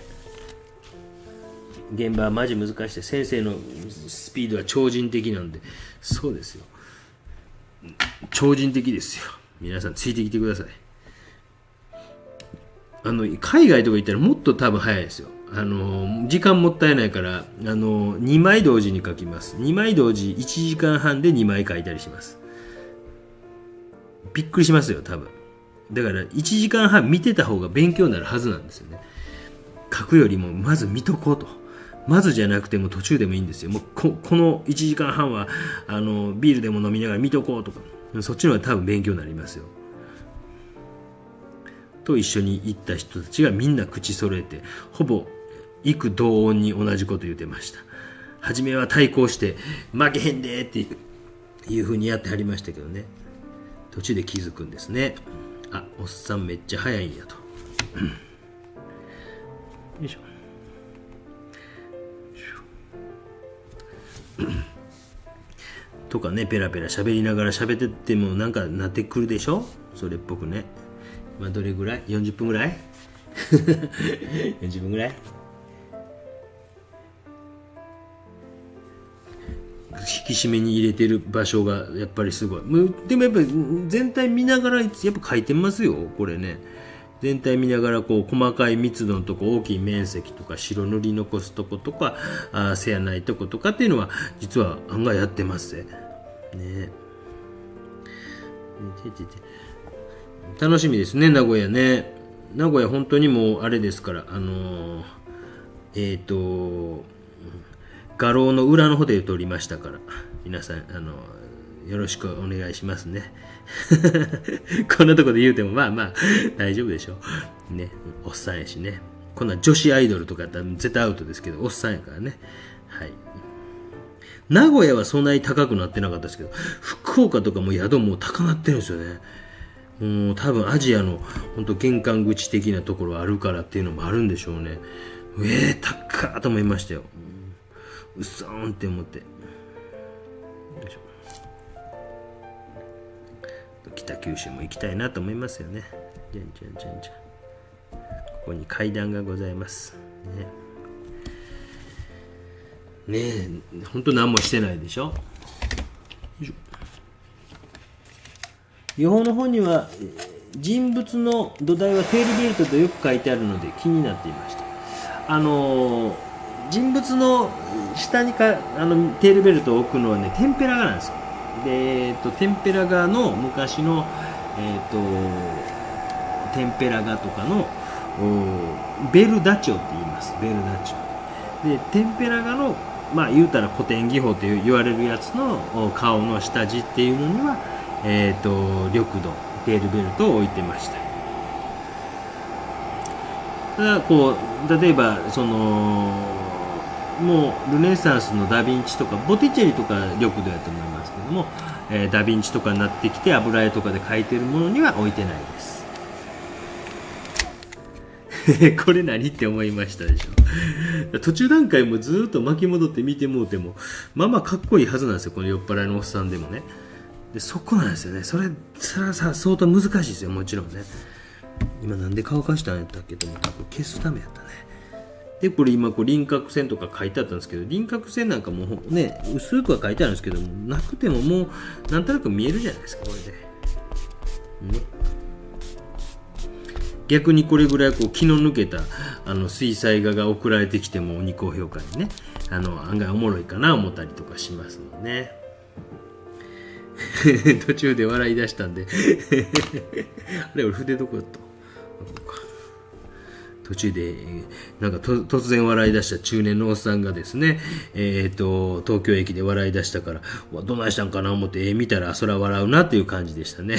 現場はマジ難しくて先生のスピードは超人的なんでそうですよ超人的ですよ。皆さんついてきてください。海外とか行ったらもっと多分早いですよ。時間もったいないから2枚同時に書きます。2枚同時1時間半で2枚書いたりします。びっくりしますよ多分。だから1時間半見てた方が勉強になるはずなんですよね。書くよりもまず見とこうとまずじゃなくても途中でもいいんですよ。もうこの1時間半はビールでも飲みながら見とこうとか、そっちの方が多分勉強になりますよ。と一緒に行った人たちがみんな口揃えて、ほぼ異口同音に同じこと言ってました。初めは対抗して負けへんでっていう風にやってはりましたけどね、途中で気づくんですね。あ、おっさんめっちゃ早いんやと。よいしょ。とかね、ペラペラ喋りながら喋っててもなんかなってくるでしょ、それっぽくね。まあどれぐらい ?40 分ぐらい40分ぐらい引き締めに入れてる場所がやっぱりすごい。でもやっぱり全体見ながらやっぱ書いてますよ、これね。全体見ながらこう細かい密度のとこ、大きい面積とか白塗り残すとことかせやないとことかっていうのは実は案外やってますね。楽しみですね、名古屋ね。名古屋本当にもうあれですから、画廊の裏の方で撮りましたから、皆さんよろしくお願いしますね。こんなとこで言うてもまあまあ大丈夫でしょうね。おっさんやしね。こんな女子アイドルとかやったら絶対アウトですけど、おっさんやからね。はい。名古屋はそんなに高くなってなかったですけど、福岡とかも宿も高なってるんですよね。もう多分アジアの本当玄関口的なところあるからっていうのもあるんでしょうね。高ーと思いましたよ。うそーんって思って。北九州も行きたいなと思いますよね。じゃん。ここに階段がございますね。え本当何もしてないでしょ。予報の方には人物の土台はテールベルトとよく書いてあるので気になっていました。人物の下にテールベルトを置くのはね、テンペラ画なんですよ。で、テンペラ画の昔の、テンペラ画とかのベルダチョって言います。ベルダチョで、テンペラ画のまあ言うたら古典技法と言われるやつの顔の下地っていうのには緑土テールベルトを置いてました。ただこう例えばもうルネサンスのダヴィンチとかボティチェリとか緑土やと思いますけども、ダヴィンチとかになってきて油絵とかで描いてるものには置いてないです。これ何って思いましたでしょ。途中段階もずっと巻き戻って見てもうてもまあまあかっこいいはずなんですよ、この酔っ払いのおっさんでもね。でそこなんですよね。それはさ相当難しいですよ、もちろんね。今なんで乾かしたんやったっけと思ったら消すためやったね。でこれ今輪郭線とか書いてあったんですけど、輪郭線なんかもね薄くは書いてあるんですけども、なくてももうなんとなく見えるじゃないですか、これでね。逆にこれぐらいこう気の抜けた水彩画が送られてきても鬼高評価にね案外おもろいかな思ったりとかしますもんね。途中で笑い出したんであれ俺筆どこやった途中でなんか突然笑い出した中年のおっさんがですね、東京駅で笑い出したからどないしたんかな思って見たらそら笑うなっていう感じでしたね。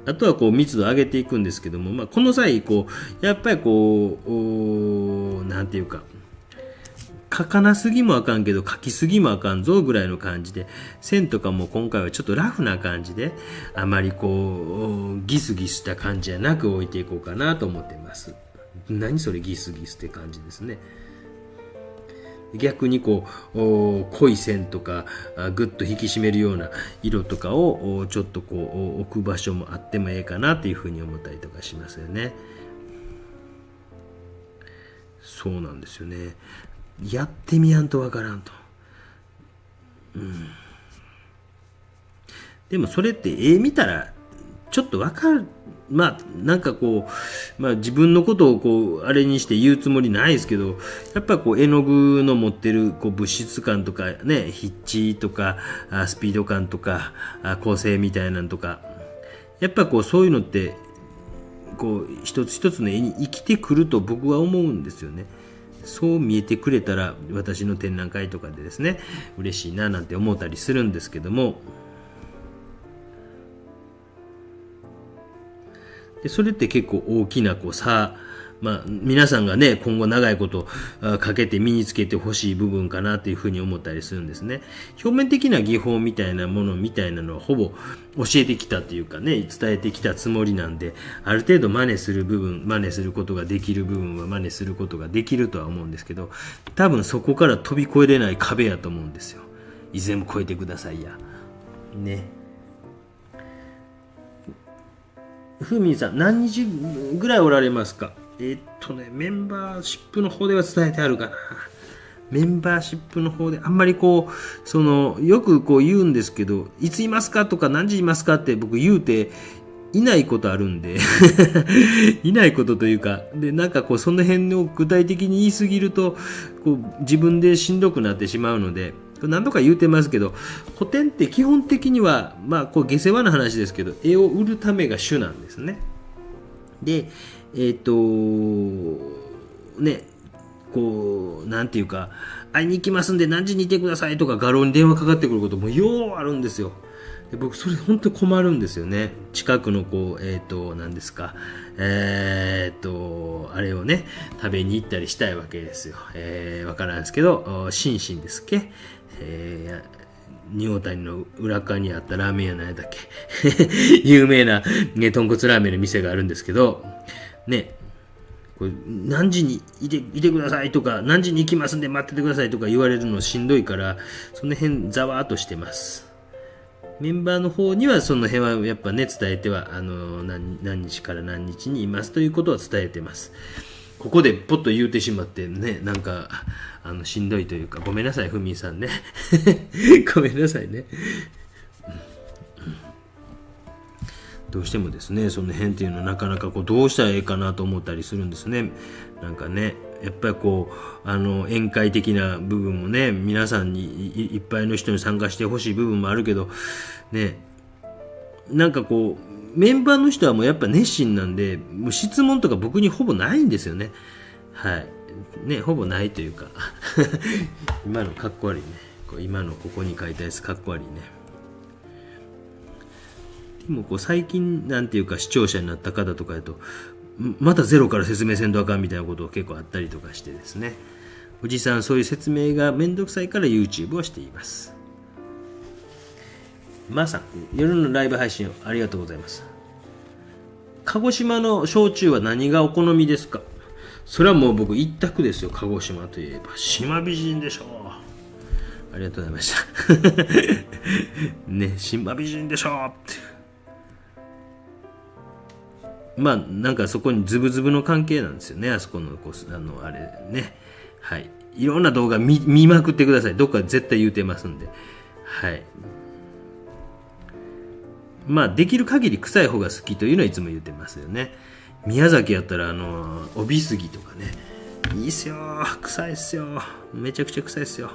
あとはこう密度を上げていくんですけども、まあ、この際こうやっぱりこうなんていうか書かなすぎもあかんけど書きすぎもあかんぞぐらいの感じで、線とかも今回はちょっとラフな感じであまりこうギスギスした感じじゃなく置いていこうかなと思っています。何それギスギスって感じですね。逆にこう濃い線とかぐっと引き締めるような色とかをちょっとこう置く場所もあってもええかなというふうに思ったりとかしますよね。そうなんですよね。やってみやんとわからんと。でもそれって見たらちょっとわかる。まあなんかこう、まあ、自分のことをこうあれにして言うつもりないですけど、やっぱこう絵の具の持ってるこう物質感とかね、筆致とかスピード感とか構成みたいなんとか、やっぱこうそういうのってこう一つ一つの絵に生きてくると僕は思うんですよね。そう見えてくれたら私の展覧会とかでですね嬉しいななんて思ったりするんですけども、でそれって結構大きな差、皆さんがね今後長いことかけて身につけてほしい部分かなというふうに思ったりするんですね。表面的な技法みたいなものみたいなのはほぼ教えてきたというかね伝えてきたつもりなんで、ある程度真似することができる部分は真似することができるとは思うんですけど、多分そこから飛び越えれない壁やと思うんですよ。いずれも超えてくださいやね。ふみんさん何日ぐらいおられますか？メンバーシップの方では伝えてあるかな。メンバーシップの方であんまりよく言うんですけど、いついますかとか何時いますかって僕言うていないことあるんでいないことというかで、その辺を具体的に言い過ぎると自分でしんどくなってしまうので、何度か言うてますけど、個展って基本的には下世話な話ですけど絵を売るためが主なんですね。でなんていうか、会いに行きますんで何時にいてくださいとか画廊に電話かかってくることもようあるんですよ。で僕それ本当に困るんですよね。近くの何ですかあれをね食べに行ったりしたいわけですよ。わからんですけどシンシンですっけ、仁王谷の裏側にあったラーメン屋なんやだっけ有名な、豚骨ラーメンの店があるんですけどね、これ何時にいてくださいとか何時に行きますんで待っててくださいとか言われるのしんどいから、その辺ざわーっとしてます。メンバーの方にはその辺はやっぱね伝えては何日から何日にいますということは伝えてます。ここでポッと言うてしまってねしんどいというか、ごめんなさいふみんさんねごめんなさいねどうしてもですねその辺っていうのはなかなかどうしたらいいかなと思ったりするんですね。やっぱり宴会的な部分もね皆さんにいっぱいの人に参加してほしい部分もあるけどね、メンバーの人はもうやっぱ熱心なんでもう質問とか僕にほぼないんですよね。はいね、ほぼないというか今のかっこ悪いね。今のここに書いたやつかっこ悪いね。でも最近なんていうか視聴者になった方とかだとまたゼロから説明せんとあかんみたいなことが結構あったりとかしてですね、おじさんそういう説明がめんどくさいから YouTube をしています。さん夜のライブ配信ありがとうございます。鹿児島の焼酎は何がお好みですか？それはもう僕一択ですよ。鹿児島といえば島美人でしょう。ありがとうございましたね、島美人でしょうってそこにズブズブの関係なんですよね。あそこのあれね、はい、いろんな動画 見まくってください。どっか絶対言うてますんで、はい。できる限り臭い方が好きというのはいつも言ってますよね。宮崎やったら帯杉とかね、いいっすよ、臭いっすよ、めちゃくちゃ臭いっすよ。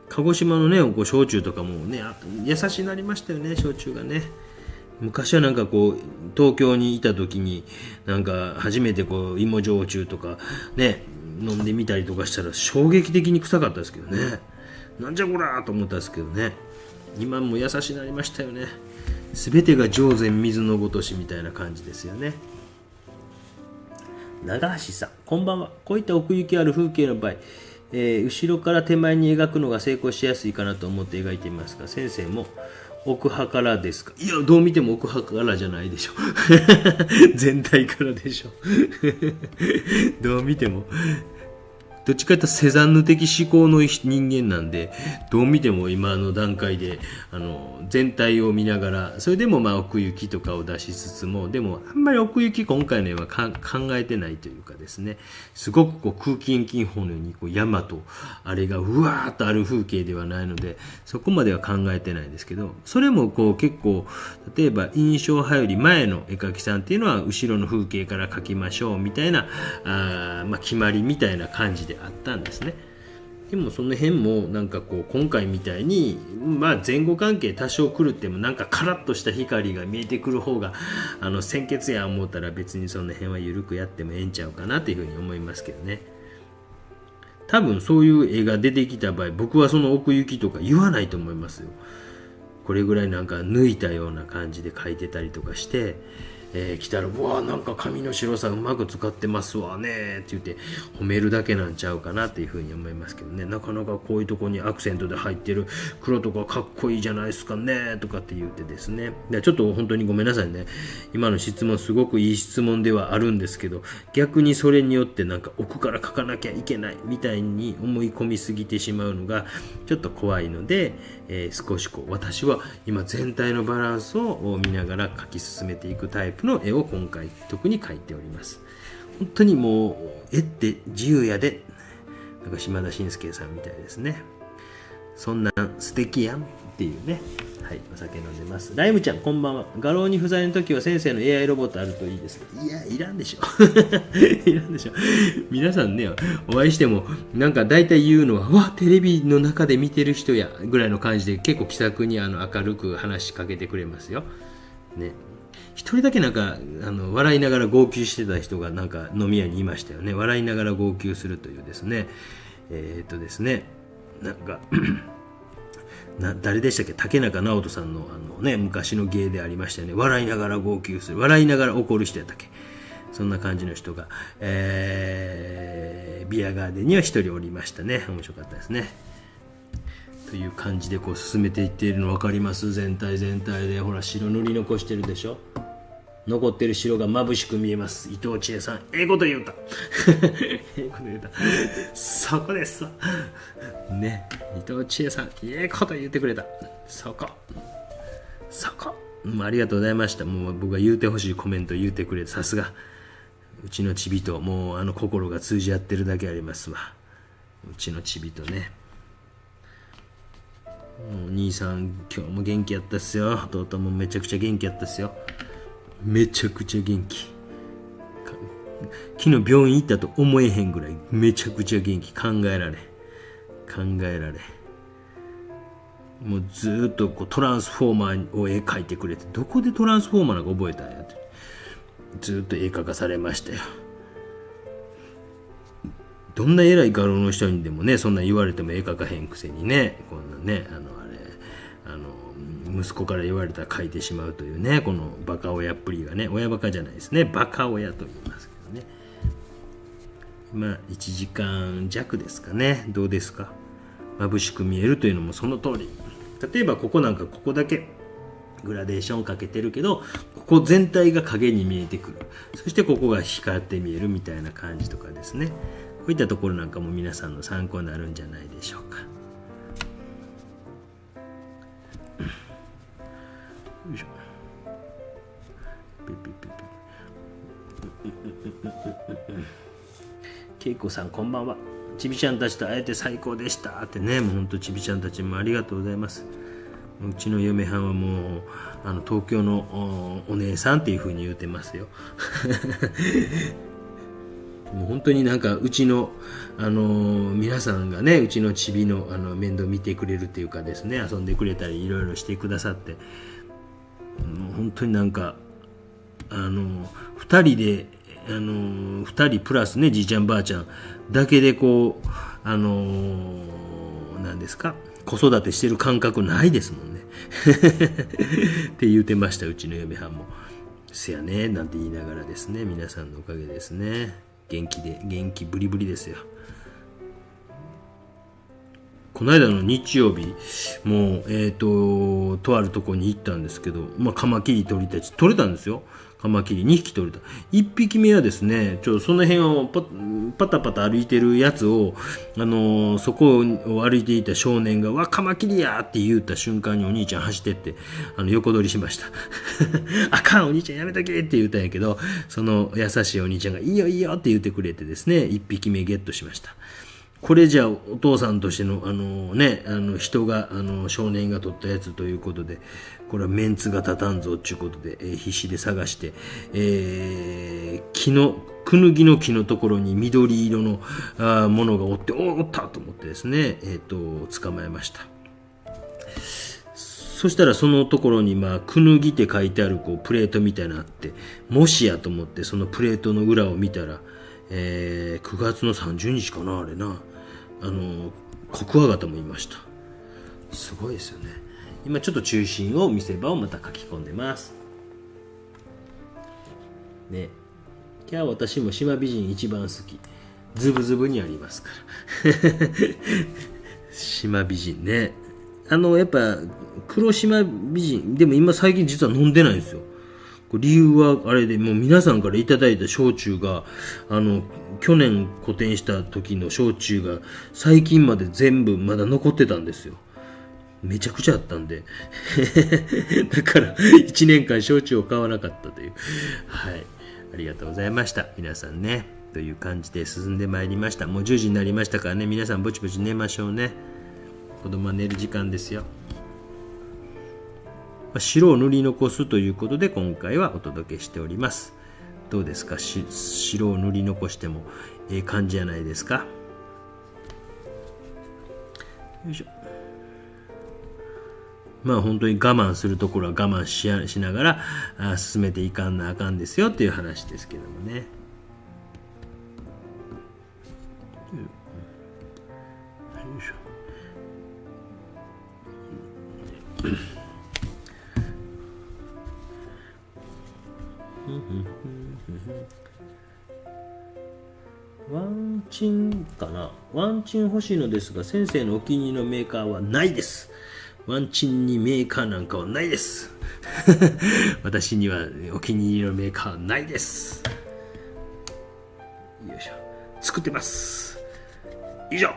鹿児島のね焼酎とかもね優しくなりましたよね、焼酎がね。昔は東京にいた時に初めて芋焼酎とかね飲んでみたりとかしたら衝撃的に臭かったですけどね、なんじゃこらーと思ったんですけどね、今も優しくなりましたよね。全てが上善水のごとしみたいな感じですよね。長橋さんこんばんは。こういった奥行きある風景の場合、後ろから手前に描くのが成功しやすいかなと思って描いていますが、先生も奥派からですか？いや、どう見ても奥派からじゃないでしょ全体からでしょどう見てもどっちかというとセザンヌ的思考の人間なんで、どう見ても今の段階で全体を見ながら、それでも奥行きとかを出しつつも、でもあんまり奥行き今回の絵は考えてないというかですね、すごく空気遠近法のように山とあれがうわーっとある風景ではないので、そこまでは考えてないですけど、それも結構例えば印象派より前の絵描きさんっていうのは後ろの風景から描きましょうみたいな決まりみたいな感じであったんですね。でもその辺もなんかこう今回みたいに前後関係多少狂ってもなんかカラッとした光が見えてくる方が先決や思ったら別にその辺は緩くやってもええんちゃうかなというふうに思いますけどね。多分そういう絵が出てきた場合、僕はその奥行きとか言わないと思いますよ。これぐらいなんか抜いたような感じで描いてたりとかして来たら、うわなんか髪の白さうまく使ってますわねって言って褒めるだけなんちゃうかなっていうふうに思いますけどね。なかなかこういうとこにアクセントで入ってる黒とかかっこいいじゃないですかねとかって言ってですね。でちょっと本当にごめんなさいね。今の質問すごくいい質問ではあるんですけど、逆にそれによってなんか奥から書かなきゃいけないみたいに思い込みすぎてしまうのがちょっと怖いので、少し私は今全体のバランスを見ながら描き進めていくタイプの絵を今回特に描いております。本当にもう絵って自由やで、なんか島田紳介さんみたいですね。そんなん素敵やんっていうね。はい、お酒飲んでます。ライムちゃんこんばんは。画廊に不在の時は先生の AI ロボットあるといいですね。いやいらんでしょいらんでしょ。皆さんねお会いしてもなんか大体言うのは、わテレビの中で見てる人やぐらいの感じで結構気さくに明るく話しかけてくれますよね。一人だけなんか笑いながら号泣してた人がなんか飲み屋にいましたよね。笑いながら号泣するというですね。ですね、なんか誰でしたっけ、竹中直人さんの昔の芸でありましたよね。笑いながら号泣する、笑いながら怒る人やったっけ。そんな感じの人が、ビアガーデンには一人おりましたね。面白かったですね。という感じでこう進めていっているの分かります。全体でほら白塗り残してるでしょ。残ってる白が眩しく見えます。伊藤千恵さん、ええこと言うたそこですね。伊藤千恵さん、ええこと言ってくれた。そこ、ありがとうございました。もう僕が言うてほしいコメント言うてくれて、さすがうちのちびともう心が通じ合ってるだけありますわ。うちのちびとね。お兄さん今日も元気やったっすよ。弟もめちゃくちゃ元気やったっすよ。めちゃくちゃ元気。昨日病院行ったと思えへんぐらいめちゃくちゃ元気。考えられもうずっとトランスフォーマーを絵描いてくれて、どこでトランスフォーマーなんか覚えたんやって、ずっと絵描かされましたよ。どんな偉い画廊の人にでもね、そんな言われても絵描かへんくせにね、こんなね息子から言われたら描いてしまうというね、このバカ親っぷりがね、親バカじゃないですね、バカ親と言いますけどね。1時間弱ですかね。どうですか。眩しく見えるというのもその通り。例えばここなんかここだけグラデーションかけてるけど、ここ全体が影に見えてくる。そしてここが光って見えるみたいな感じとかですね。こういったところなんかも皆さんの参考になるんじゃないでしょうか。よいしょ。けいこさんこんばんは。ちびちゃんたちと会えて最高でしたってね。もうほんとちびちゃんたちもありがとうございます。うちの嫁はんはもう東京の お姉さんっていう風に言うてますよもう本当になんかうちの皆さんがね、うちのちびの面倒見てくれるっていうかですね、遊んでくれたりいろいろしてくださって、もう本当になんか2人で2人プラスね、じいちゃんばあちゃんだけでこう何ですか、子育てしてる感覚ないですもんねって言うてました、うちの嫁はんも。せやねなんて言いながらですね、皆さんのおかげですね。元気ブリブリですよ。この間の日曜日もうとあるとこに行ったんですけど、カマキリ取りたち取れたんですよ。カマキリ2匹取れた。1匹目はですね、その辺をパタパタ歩いてるやつをそこを歩いていた少年が、わカマキリやって言った瞬間にお兄ちゃん走ってって横取りしましたあかんお兄ちゃんやめとけって言ったんやけど、その優しいお兄ちゃんがいいよいいよって言ってくれてですね、1匹目ゲットしました。これじゃあお父さんとしての人が少年が取ったやつということで、これはメンツが立たんぞということで、必死で探して、木のクヌギの木のところに緑色のものがおって、おったと思ってですね、捕まえました。そしたらそのところにクヌギって書いてあるプレートみたいなのあって、もしやと思ってそのプレートの裏を見たら、9月の30日かな、あれな、コクワガタもいました。すごいですよね。今ちょっと中心を見せ場をまた書き込んでますね。今日は私も島美人一番好き。ズブズブにありますから島美人ね。やっぱ黒島美人でも今最近実は飲んでないんですよ。理由はあれで、もう皆さんからいただいた焼酎が去年個展した時の焼酎が最近まで全部まだ残ってたんですよ。めちゃくちゃあったんでだから1年間焼酎を買わなかったという、はい、ありがとうございました皆さんね。という感じで進んでまいりました。もう10時になりましたからね、皆さんぼちぼち寝ましょうね。子供は寝る時間ですよ。白を塗り残すということで今回はお届けしております。どうですか、白を塗り残しても感じじゃないですか。よいしょ。本当に我慢するところは我慢しながら進めていかんなあかんですよっていう話ですけどもね。よいしょ。ワンチンかな。ワンチン欲しいのですが、先生のお気に入りのメーカーはないです。ワンチンにメーカーなんかはないです私にはお気に入りのメーカーはないです。よいしょ。作ってます。以上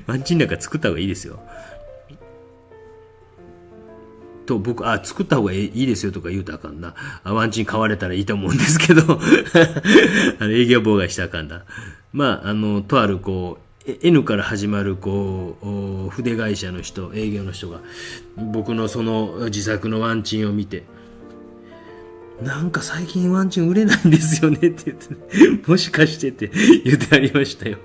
ワンチンなんか作った方がいいですよと僕、作った方がいいですよとか言うとあかんな。ワンチン買われたらいいと思うんですけど営業妨害したらあかんな。とあるN から始まる筆会社の人、営業の人が僕のその自作のワンチンを見て、なんか最近ワンチン売れないんですよねって言って、ね、もしかしてって言ってありましたよ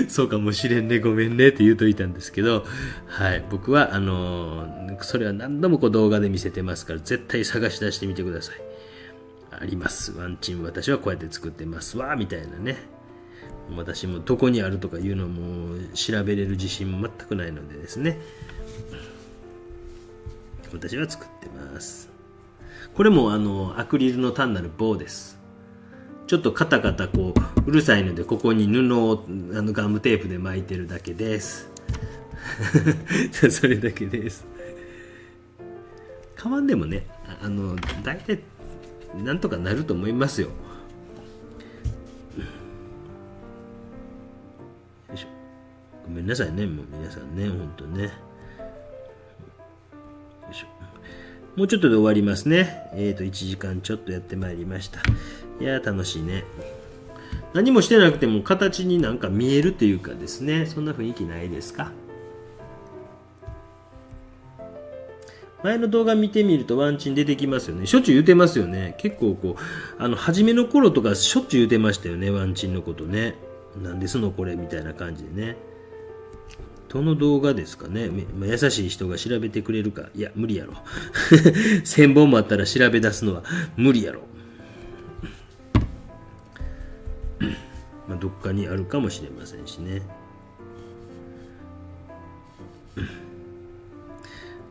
そうかもしれんね、ごめんねって言うといたんですけど、はい、僕はそれは何度も動画で見せてますから、絶対探し出してみてください。あります、ワンチン私はこうやって作ってますわみたいなね。私もどこにあるとかいうのも調べれる自信も全くないのでですね、私は作ってます。これもアクリルの単なる棒です。ちょっとカタカタうるさいので、ここに布をガムテープで巻いてるだけですそれだけです。買わんでもね、大体なんとかなると思いますよ。ごめんなさいね、もう皆さんね、ほんとね。よいしょ。もうちょっとで終わりますね。1時間ちょっとやってまいりました。いやー楽しいね。何もしてなくても形になんか見えるというかですね、そんな雰囲気ないですか？前の動画見てみるとワンチン出てきますよね。しょっちゅう言うてますよね。結構初めの頃とかしょっちゅう言うてましたよね、ワンチンのことね。なんですのこれみたいな感じでね。どの動画ですかね。優しい人が調べてくれるか。いや、無理やろ。1000本もあったら調べ出すのは無理やろ。どっかにあるかもしれませんしね。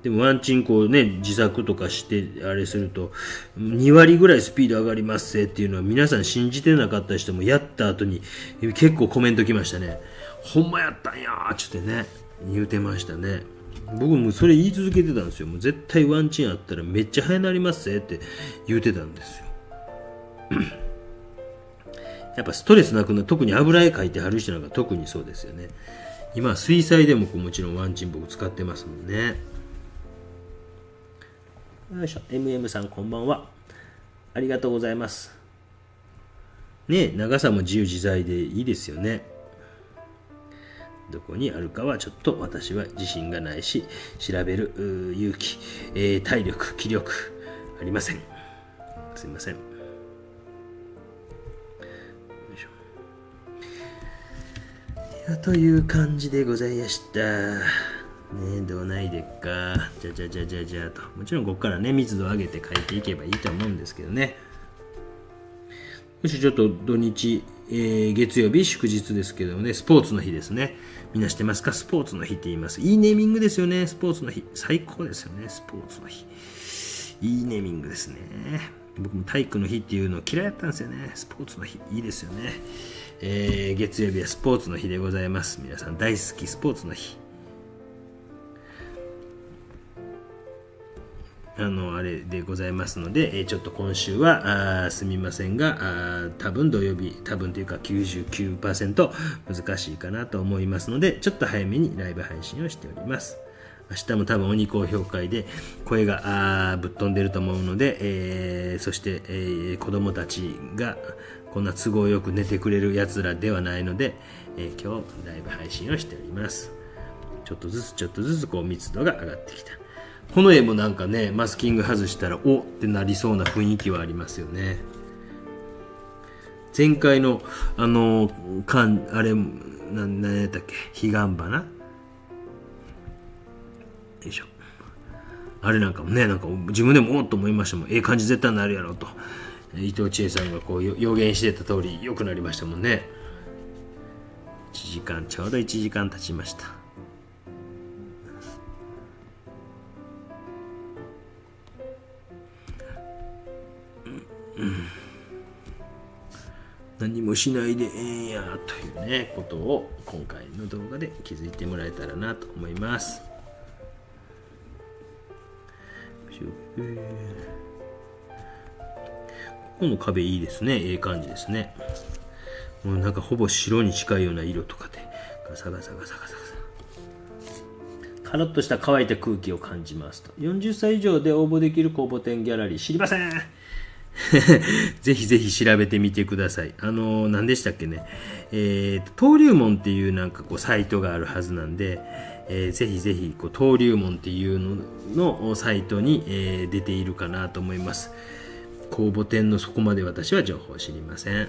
でもワンチン自作とかしてあれすると2割ぐらいスピード上がりますぜっていうのは、皆さん信じてなかった人もやった後に結構コメント来ましたね。ほんまやったんやーちってね言うてましたね。僕もそれ言い続けてたんですよ。もう絶対ワンチンあったらめっちゃ早なりますぜって言うてたんですよやっぱストレスなくなる、特に油絵描いてはる人なんか特にそうですよね。今水彩でももちろんワンチン僕使ってますもんね。よいしょ。 MM さんこんばんは、ありがとうございますね。長さも自由自在でいいですよね。どこにあるかはちょっと私は自信がないし、調べる勇気、体力気力ありません。すいません。という感じでございました。ね、どうないでっか。じゃあと。もちろんここからね、密度を上げて書いていけばいいと思うんですけどね。もしちょっと土日、月曜日祝日ですけどもね、スポーツの日ですね。みんな知ってますか？スポーツの日って言います。いいネーミングですよね、スポーツの日。最高ですよね、スポーツの日。いいネーミングですね。僕も体育の日っていうの嫌いだったんですよね。スポーツの日、いいですよね。月曜日はスポーツの日でございます。皆さん大好きスポーツの日。あれでございますので、ちょっと今週はすみませんが、多分土曜日、多分というか 99% 難しいかなと思いますので、ちょっと早めにライブ配信をしております。明日も多分鬼高評会で声がぶっ飛んでると思うので、そして、子供たちがこんな都合よく寝てくれるやつらではないので、今日ライブ配信をしております。ちょっとずつこう密度が上がってきた。この絵もなんかね、マスキング外したらおってなりそうな雰囲気はありますよね。前回のあれ何やったっけ、彼岸花、よいしょ、あれなんかもね、なんか自分でもおっと思いましたもん。感じ絶対なるやろと伊藤千恵さんがこう予言してた通り良くなりましたもんね。ちょうど1時間経ちました。何もしないでええんやというねことを今回の動画で気づいてもらえたらなと思います。ここの壁いいですね。ええ感じですね。もうなんかほぼ白に近いような色とかでガサガサカラッとした乾いた空気を感じますと。40歳以上で応募できる公募展ギャラリー知りませんぜひぜひ調べてみてください。何でしたっけね、登竜門っていうなんかこうサイトがあるはずなんで、ぜひぜひこう登竜門っていうのサイトに、出ているかなと思います。公募展のそこまで私は情報を知りません。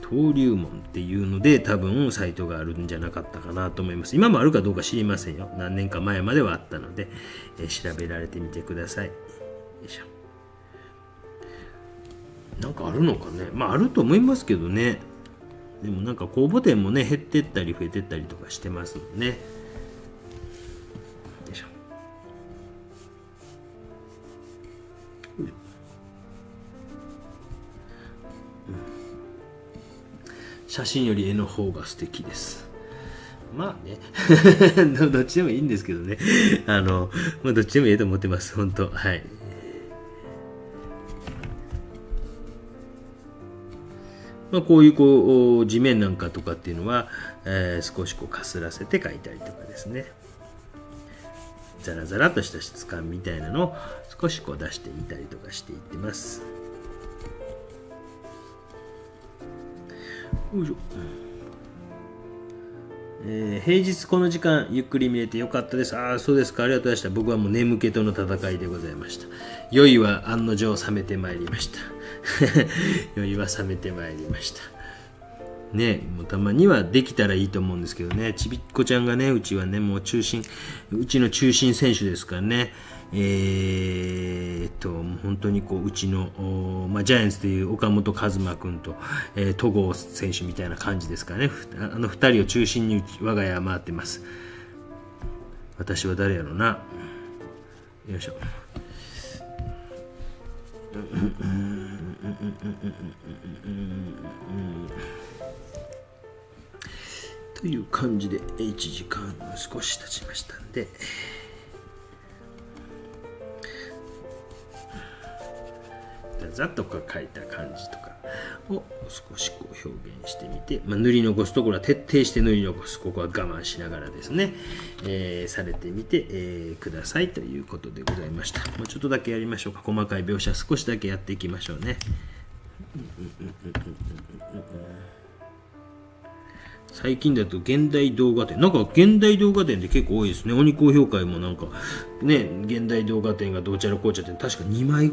登竜門っていうので多分サイトがあるんじゃなかったかなと思います。今もあるかどうか知りませんよ。何年か前まではあったので、調べられてみてください。よいしょ。なんかあるのかね。まああると思いますけどね。でもなんか公募店もね、減ってったり増えてったりとかしてますもんね。よいしょ。写真より絵の方が素敵です。まあねどっちでもいいんですけどね。まあどっちでもいいと思ってます。本当はい。まあ、こういう地面なんかとかっていうのは、少しこうかすらせて描いたりとかですね、ザラザラとした質感みたいなのを少しこう出してみたりとかしていってます。よいしょ。平日この時間ゆっくり見れてよかったです。ああ、そうですか。ありがとうございました。僕はもう眠気との戦いでございました。酔いは案の定冷めてまいりました酔いは冷めてまいりましたね。もうたまにはできたらいいと思うんですけどね。ちびっこちゃんがね、うちはね、もううちの中心選手ですからね。本当にこううちの、ジャイアンツという岡本和真君と、戸郷選手みたいな感じですからね。2人を中心に我が家は回ってます。私は誰やろうな。よいしょ。という感じで1時間少し経ちましたんで、ざっと書いた感じとかを少しこう表現してみて、塗り残すところは徹底して塗り残す。ここは我慢しながらですね、されてみて、くださいということでございました。もうちょっとだけやりましょうか。細かい描写少しだけやっていきましょうね。最近だと現代動画展、なんか現代動画展って結構多いですね。鬼高評会もなんかね、現代動画展がどうちゃらこうちゃって確か2枚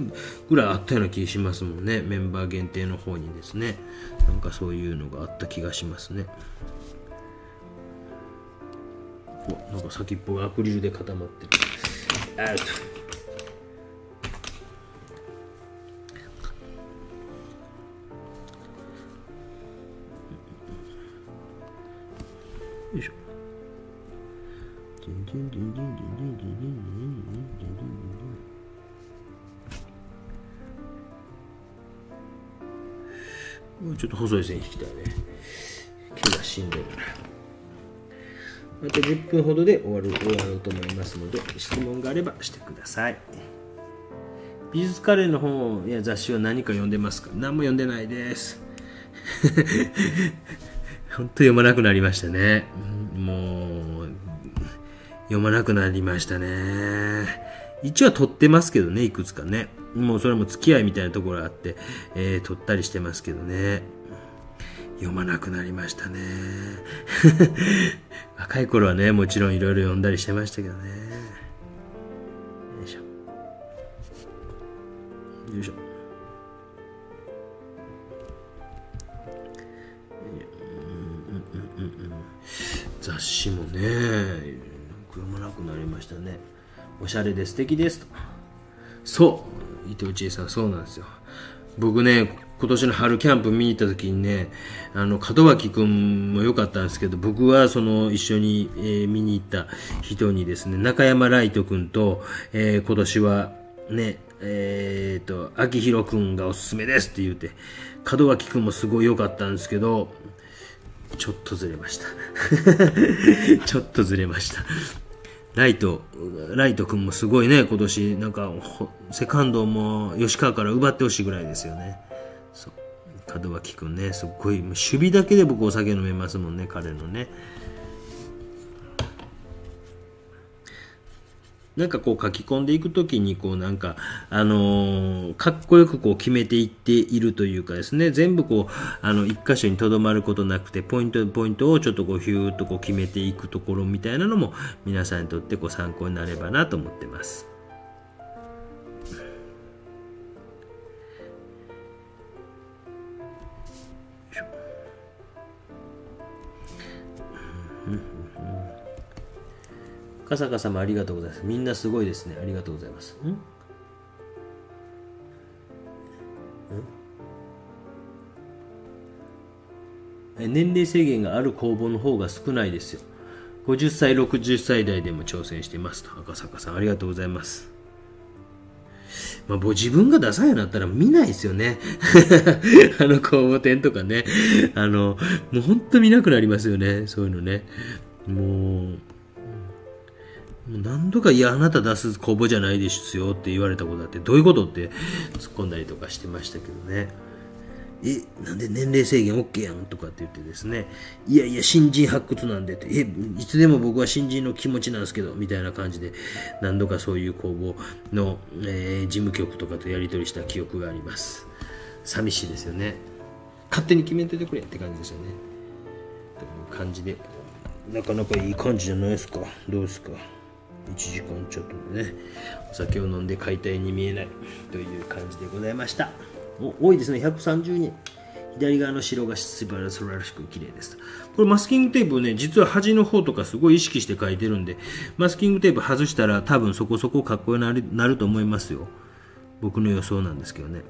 ぐらいあったような気がしますもんね。メンバー限定の方にですね、なんかそういうのがあった気がしますね。なんか先っぽがアクリルで固まってる。アウト。よいしょ。もうちょっと細い線引きたいね。毛が死んでるな。また10分ほどで終わろうと思いますので、質問があればしてください。美術カレーの本や雑誌は何か読んでますか？何も読んでないです。本当読まなくなりましたね。もう読まなくなりましたね。一応は撮ってますけどね、いくつかね。もうそれも付き合いみたいなところがあって、撮ったりしてますけどね。読まなくなりましたね。若い頃はね、もちろんいろいろ読んだりしてましたけどね。よいしょ。よいしょ。雑誌もね、読まなくなりましたね。おしゃれで素敵ですと。そう、伊藤千恵さん、そうなんですよ。僕ね、今年の春キャンプ見に行った時にね、門脇くんも良かったんですけど、僕はその一緒に、見に行った人にですね、中山ライトくんと、今年はね、秋広くんがおすすめですって言って、門脇くんもすごい良かったんですけど、ちょっとずれました。ちょっとずれました。ライトくんもすごいね、今年、なんか、セカンドも吉川から奪ってほしいぐらいですよね。そう。門脇くんね、すっごい、守備だけで僕お酒飲めますもんね、彼のね。なんかこう書き込んでいくときにこうなんか、かっこよくこう決めていっているというかですね、全部こう、一箇所にとどまることなくて、ポイントをちょっとこうヒューッとこう決めていくところみたいなのも皆さんにとってこう参考になればなと思ってます。かさかさもありがとうございます。みんなすごいですね。ありがとうございます。年齢制限がある公募の方が少ないですよ。50歳、60歳代でも挑戦していますと。赤坂さん、ありがとうございます。まあ、自分が出さんようになったら見ないですよね。公募展とかね。もう本当見なくなりますよね。そういうのね。もう何度か、いや、あなた出す公募じゃないですよって言われたことあって、どういうことって突っ込んだりとかしてましたけどね。なんで年齢制限 OK やんとかって言ってですね、いやいや、新人発掘なんでって、いつでも僕は新人の気持ちなんですけど、みたいな感じで、何度かそういう公募の、事務局とかとやり取りした記憶があります。寂しいですよね。勝手に決めててくれって感じですよね。という感じで、なかなかいい感じじゃないですか。どうですか。1時間ちょっとでね、お酒を飲んで解体に見えないという感じでございました。多いですね、130人。左側の白が素晴らしく綺麗です。これマスキングテープね、実は端の方とかすごい意識して書いてるんで、マスキングテープ外したら多分そこそこかっこよくなると思いますよ。僕の予想なんですけどね。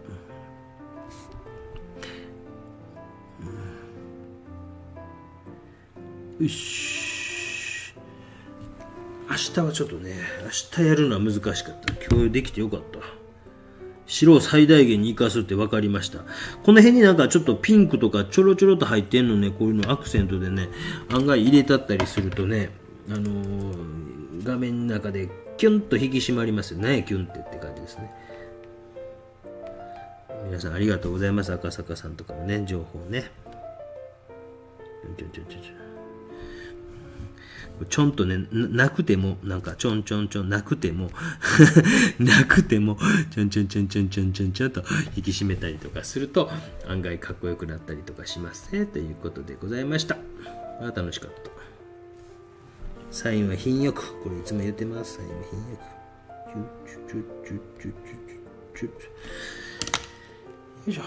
よし。明日はちょっとね、明日やるのは難しかった。今日できてよかった。白を最大限に活かすって分かりました。この辺になんかちょっとピンクとかちょろちょろと入ってんのね、こういうのアクセントでね、案外入れたったりするとね、画面の中でキュンと引き締まりますよね。キュンって感じですね。皆さんありがとうございます。赤坂さんとかもね、情報ね。ちょんとね、なくても、なんかちょんちょんちょん、なくても、なくても、ちょんちょんちょんちょんちょんちょんちょんと引き締めたりとかすると、案外かっこよくなったりとかしますね。ということでございました。楽しかった。サインは品よく。これいつも言ってます。サインは品よく。よいしょ。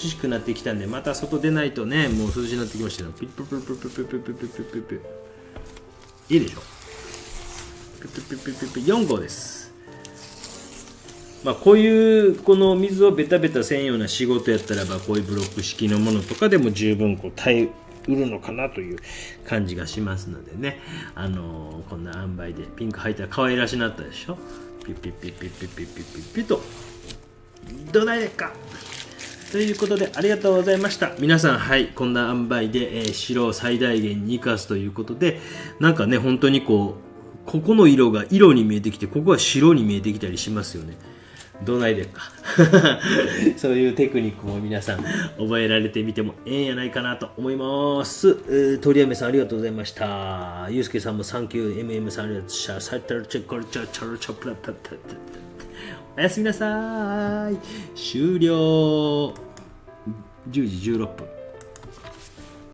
しくなってきたんで、また外出ないとね、もう涼しくなってきましたよ。ピッピッピッピッピッピッピッピッピッピッピッピッ。いいでしょ。ピッピッピッピッピッピッ4号です。まあ、こういうこの水をベタベタせんような仕事やったらば、こういうブロック式のものとかでも十分こう耐えうるのかなという感じがしますのでね、こんな塩梅でピンク履いたら可愛らしなったでしょ。ピッピッピッピッピッピッピッピッピッとどないですか。ということでありがとうございました。皆さん、はい、こんな塩梅で、白を最大限に生かすということで、なんかね、本当にここの色が色に見えてきて、ここは白に見えてきたりしますよね。どないでっかそういうテクニックも皆さん覚えられてみてもええんやないかなと思います。鳥山さんありがとうございました。ゆうすけさんもサンキュー。 MM さんありがとうございました。サイタルチェックルチャチャルチャプラタタタタ。おやすみなさい。終了。10時16分。